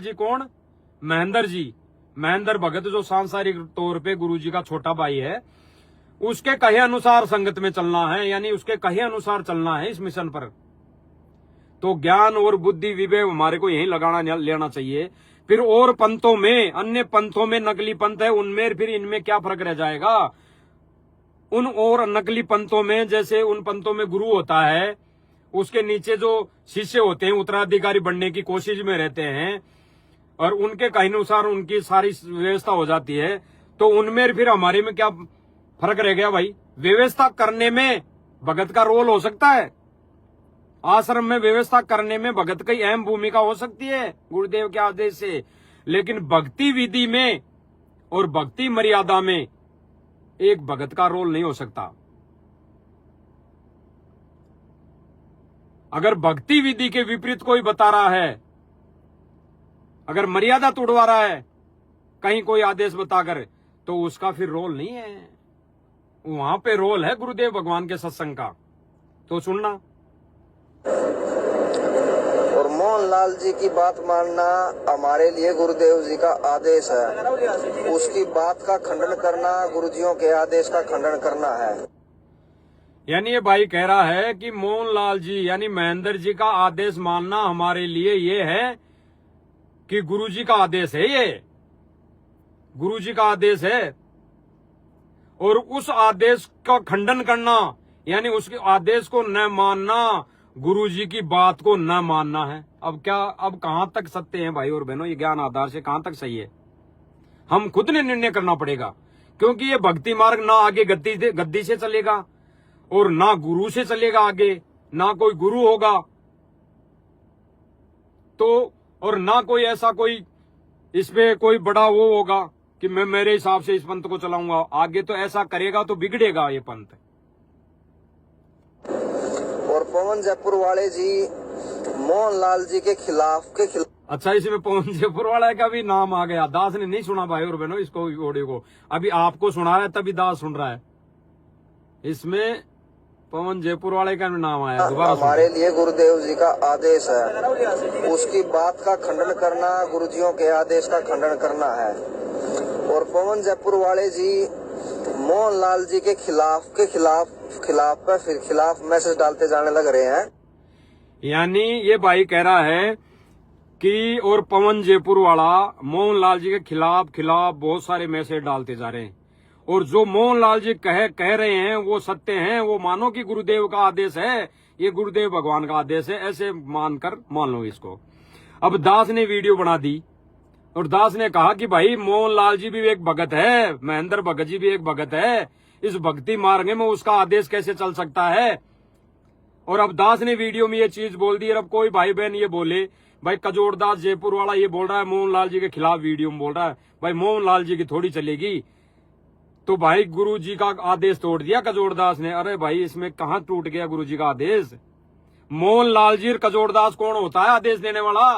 Speaker 1: जी कौन? महेंद्र भगत, जो सांसारिक तौर पे गुरुजी का छोटा भाई है, उसके कहे अनुसार संगत में चलना है, यानी उसके कहे अनुसार चलना है इस मिशन पर। तो ज्ञान और बुद्धि विवेक हमारे को यही लगाना लेना चाहिए। फिर और पंथों में, अन्य पंथों में नकली पंथ है, उनमें फिर इनमें क्या फर्क रह जाएगा? उन और नकली पंथों में, जैसे उन पंथों में गुरु होता है, उसके नीचे जो शिष्य होते हैं उत्तराधिकारी बनने की कोशिश में रहते हैं, और उनके कहे अनुसार उनकी सारी व्यवस्था हो जाती है, तो उनमें फिर हमारे में क्या फर्क रह गया भाई? व्यवस्था करने में भगत का रोल हो सकता है, आश्रम में व्यवस्था करने में भगत की अहम भूमिका हो सकती है गुरुदेव के आदेश से, लेकिन भक्ति विधि में और भक्ति मर्यादा में एक भगत का रोल नहीं हो सकता। अगर भक्ति विधि के विपरीत कोई बता रहा है, अगर मर्यादा तोड़वा रहा है कहीं कोई आदेश बताकर, तो उसका फिर रोल नहीं है, वहां पे रोल है गुरुदेव भगवान के सत्संग का। तो सुनना।
Speaker 3: और मोहन लाल जी की बात मानना हमारे लिए गुरुदेव जी का आदेश है, उसकी बात का खंडन करना गुरुजियों के आदेश का खंडन करना है।
Speaker 1: यानी ये भाई कह रहा है कि मोहन लाल जी यानी महेंद्र जी का आदेश मानना हमारे लिए ये है कि गुरुजी का आदेश है, ये गुरुजी का आदेश है, और उस आदेश का खंडन करना यानी उसके आदेश को न मानना, गुरुजी की बात को न मानना है। अब क्या, अब कहां तक सत्य है भाई और बहनों? ये ज्ञान आधार से कहां तक सही है, हम खुद ने निर्णय करना पड़ेगा, क्योंकि ये भक्ति मार्ग ना आगे गद्दी से चलेगा और ना गुरु से चलेगा, आगे ना कोई गुरु होगा, तो और ना कोई ऐसा कोई इसमें कोई बड़ा वो होगा कि मैं मेरे हिसाब से इस पंथ को चलाऊंगा। आगे तो ऐसा करेगा तो बिगड़ेगा ये पंथ।
Speaker 3: और पवन जयपुर वाले जी मोहन लाल जी के खिलाफ
Speaker 1: अच्छा, इसमें पवन जयपुर वाले का भी नाम आ गया। दास ने नहीं सुना भाई और बहनों इसको, ऑडियो को अभी आपको सुना रहा है, तभी दास सुन रहा है। इसमें पवन जयपुर वाले का नाम आया। दोबारा
Speaker 3: हमारे लिए गुरुदेव जी का आदेश है, उसकी बात का खंडन करना गुरुजियों के आदेश का खंडन करना है। और पवन जयपुर वाले जी मोहनलाल जी के खिलाफ मैसेज डालते जाने लग रहे हैं।
Speaker 1: यानी ये भाई कह रहा है कि और पवन जयपुर वाला मोहनलाल जी के खिलाफ बहुत सारे मैसेज डालते जा रहे हैं, और जो मोहनलाल जी कह रहे हैं वो सत्य हैं। वो मानो कि गुरुदेव का आदेश है, ये गुरुदेव भगवान का आदेश है, ऐसे मानकर मान लो इसको। अब दास ने वीडियो बना दी और दास ने कहा कि भाई मोहनलाल जी भी एक भगत है, महेंद्र भगत जी भी एक भगत है, इस भक्ति मार्ग में उसका आदेश कैसे चल सकता है। और अब दास ने वीडियो में ये चीज बोल दी। और अब कोई भाई बहन ये बोले भाई कजोड़दास जयपुर वाला ये बोल रहा है मोहनलाल जी के खिलाफ वीडियो में बोल रहा है, भाई मोहनलाल जी की थोड़ी चलेगी। तो भाई गुरु जी का आदेश तोड़ दिया कजोड़दास ने। अरे भाई इसमें कहां टूट गया गुरु जी का आदेश। मोहनलाल जी कजोड़दास कौन होता है आदेश देने वाला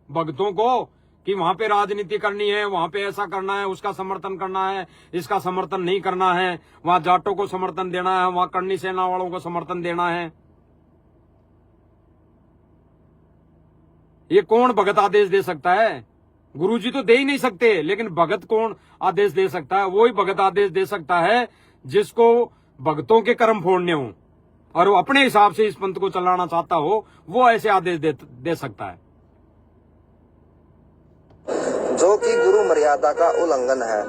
Speaker 1: भक्तों को कि वहां पे राजनीति करनी है, वहां पे ऐसा करना है, उसका समर्थन करना है, इसका समर्थन नहीं करना है, वहां जाटों को समर्थन देना है, वहां करनी सेना वालों को समर्थन देना है। ये कौन भगत आदेश दे सकता है? गुरुजी तो दे ही नहीं सकते, लेकिन भगत कौन आदेश दे सकता है? वही भगत आदेश दे सकता है जिसको भक्तों के कर्म फोड़ने हो और वो अपने हिसाब से इस पंथ को चलाना चाहता हो, वो ऐसे आदेश दे सकता है,
Speaker 3: जो कि गुरु मर्यादा का उल्लंघन है।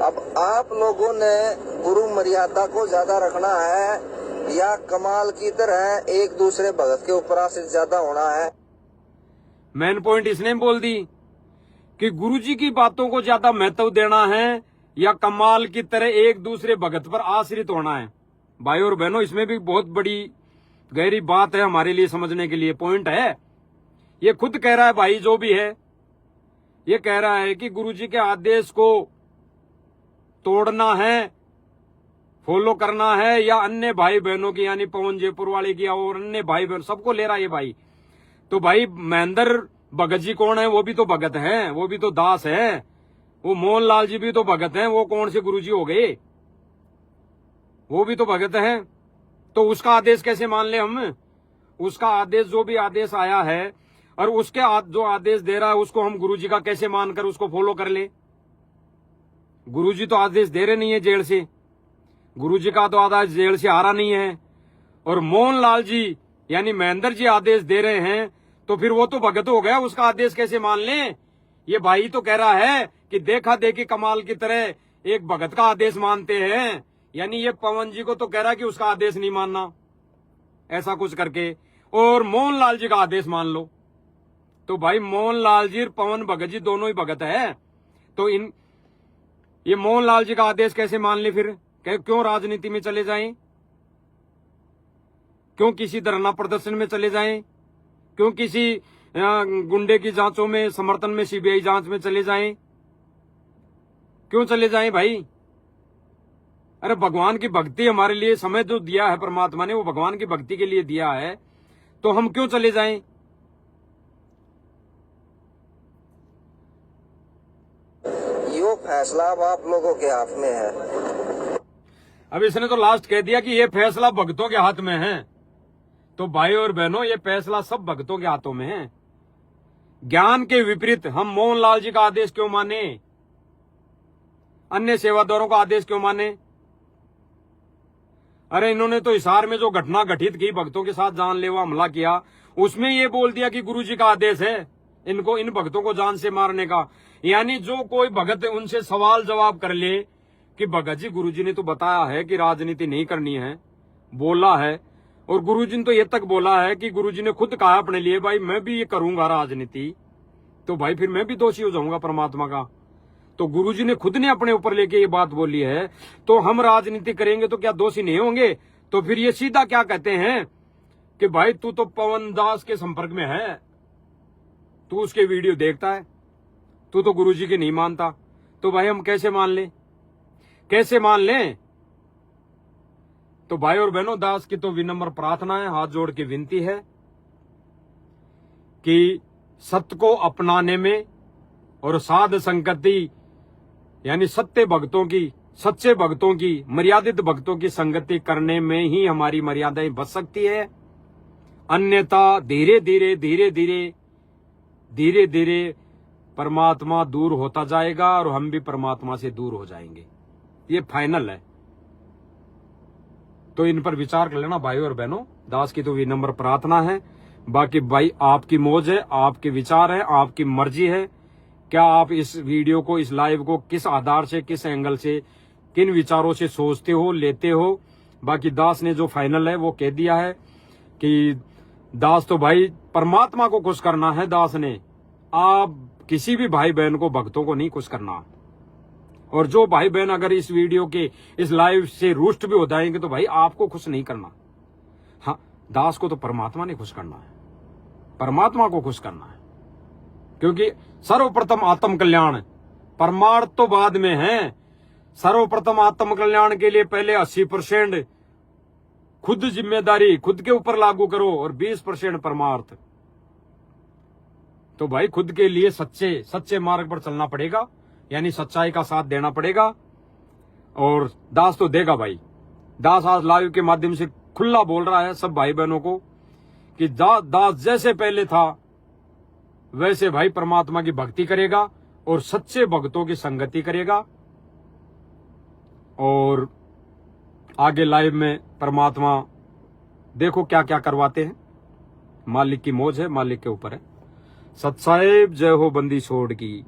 Speaker 3: अब आप लोगों ने गुरु मर्यादा को ज्यादा रखना है या कमाल की तरह एक दूसरे भगत के ऊपर आश्रित ज्यादा होना है?
Speaker 1: मेन पॉइंट इसने बोल दी कि गुरुजी की बातों को ज्यादा महत्व देना है या कमाल की तरह एक दूसरे भगत पर आश्रित होना है। भाई और बहनों, इसमें भी बहुत बड़ी गहरी बात है हमारे लिए समझने के लिए, पॉइंट है। ये खुद कह रहा है भाई, जो भी है ये कह रहा है कि गुरुजी के आदेश को तोड़ना है, फॉलो करना है, या अन्य भाई बहनों की यानी पवन जयपुर वाले की और अन्य भाई बहन सबको ले रहा है ये भाई। तो भाई महेंद्र भगत जी कौन है? वो भी तो भगत है, वो भी तो दास है। वो मोहनलाल जी भी तो भगत हैं, वो कौन से गुरुजी हो गए? वो भी तो भगत हैं। तो उसका आदेश कैसे मान ले हम? उसका आदेश, जो भी आदेश आया है और उसके जो आदेश दे रहा है उसको हम गुरुजी का कैसे मानकर उसको फॉलो कर ले? गुरुजी तो आदेश दे रहे नहीं है जेल से, गुरुजी का तो आदेश जेल से आ रहा नहीं है, और मोहनलाल जी यानी महेंद्र जी आदेश दे रहे हैं, तो फिर वो तो भगत हो गया, उसका आदेश कैसे मान लें? ये भाई तो कह रहा है कि देखा देखी कमाल की तरह एक भगत का आदेश मानते हैं, यानी ये पवन जी को तो कह रहा है कि उसका आदेश नहीं मानना, ऐसा कुछ करके, और मोहनलाल जी का आदेश मान लो। तो भाई मोहनलाल जी और पवन भगत जी दोनों ही भगत है, तो ये मोहनलाल जी का आदेश कैसे मान ले? फिर क्यों राजनीति में चले जाएं? क्यों किसी धरना प्रदर्शन में चले जाएं? क्यों किसी गुंडे की जांचों में समर्थन में सीबीआई जांच में चले जाएं? क्यों चले जाएं भाई? अरे भगवान की भक्ति हमारे लिए समय जो दिया है परमात्मा ने, वो भगवान की भक्ति के लिए दिया है, तो हम क्यों चले जाएं?
Speaker 3: यो फैसला अब आप लोगों के हाथ में है।
Speaker 1: अब इसने तो लास्ट कह दिया कि ये फैसला भक्तों के हाथ में है। तो भाई और बहनों, ये फैसला सब भक्तों के हाथों में है। ज्ञान के विपरीत हम मोहनलाल जी का आदेश क्यों माने? अन्य सेवादारों का आदेश क्यों माने? अरे इन्होंने तो हिसार में जो घटना घटित की, भक्तों के साथ जानलेवा हमला किया, उसमें ये बोल दिया कि गुरुजी का आदेश है इनको, इन भक्तों को जान से मारने का। यानी जो कोई भगत उनसे सवाल जवाब कर ले कि भगत जी गुरुजी ने तो बताया है कि राजनीति नहीं करनी है, बोला है, और गुरुजी ने तो ये तक बोला है कि गुरुजी ने खुद कहा अपने लिए भाई मैं भी ये करूंगा राजनीति, तो भाई फिर मैं भी दोषी हो जाऊंगा परमात्मा का। तो गुरुजी ने खुद ने अपने ऊपर लेके ये बात बोली है, तो हम राजनीति करेंगे तो क्या दोषी नहीं होंगे? तो फिर ये सीधा क्या कहते हैं कि भाई तू तो पवन दास के संपर्क में है, तू उसके वीडियो देखता है, तू तो गुरुजी के नहीं मानता, तो भाई हम कैसे मान लें? कैसे मान लें? तो भाई और बहनों, दास की तो विनम्र प्रार्थना है, हाथ जोड़ के विनती है कि सत्य को अपनाने में और साध संगति यानी सत्य भक्तों की, सच्चे भक्तों की, मर्यादित भक्तों की संगति करने में ही हमारी मर्यादाएं बच सकती है। अन्यथा धीरे धीरे धीरे धीरे धीरे धीरे परमात्मा दूर होता जाएगा और हम भी परमात्मा से दूर हो जाएंगे। ये फाइनल है। तो इन पर विचार कर लेना भाई और बहनों। दास की तो विनम्र प्रार्थना है। बाकी भाई आपकी मौज है, आपके विचार है, आपकी मर्जी है। क्या आप इस वीडियो को, इस लाइव को किस आधार से, किस एंगल से, किन विचारों से सोचते हो, लेते हो। बाकी दास ने जो फाइनल है वो कह दिया है कि दास तो भाई परमात्मा को खुश करना है। दास ने आप किसी भी भाई बहन को, भक्तों को नहीं खुश करना। और जो भाई बहन अगर इस वीडियो के, इस लाइव से रुष्ट भी हो जाएंगे तो भाई आपको खुश नहीं करना। हाँ, दास को तो परमात्मा ने खुश करना है, परमात्मा को खुश करना है। क्योंकि सर्वप्रथम आत्म कल्याण, परमार्थ तो बाद में है। सर्वप्रथम आत्म कल्याण के लिए पहले 80% खुद जिम्मेदारी खुद के ऊपर लागू करो और 20% परमार्थ। तो भाई खुद के लिए सच्चे मार्ग पर चलना पड़ेगा, यानी सच्चाई का साथ देना पड़ेगा। और दास तो देगा भाई। दास आज लाइव के माध्यम से खुला बोल रहा है सब भाई बहनों को कि दास जैसे पहले था वैसे भाई परमात्मा की भक्ति करेगा और सच्चे भक्तों की संगति करेगा। और आगे लाइव में परमात्मा देखो क्या क्या करवाते हैं। मालिक की मौज है, मालिक के ऊपर है। सत साहेब जय हो बंदी छोड़ की।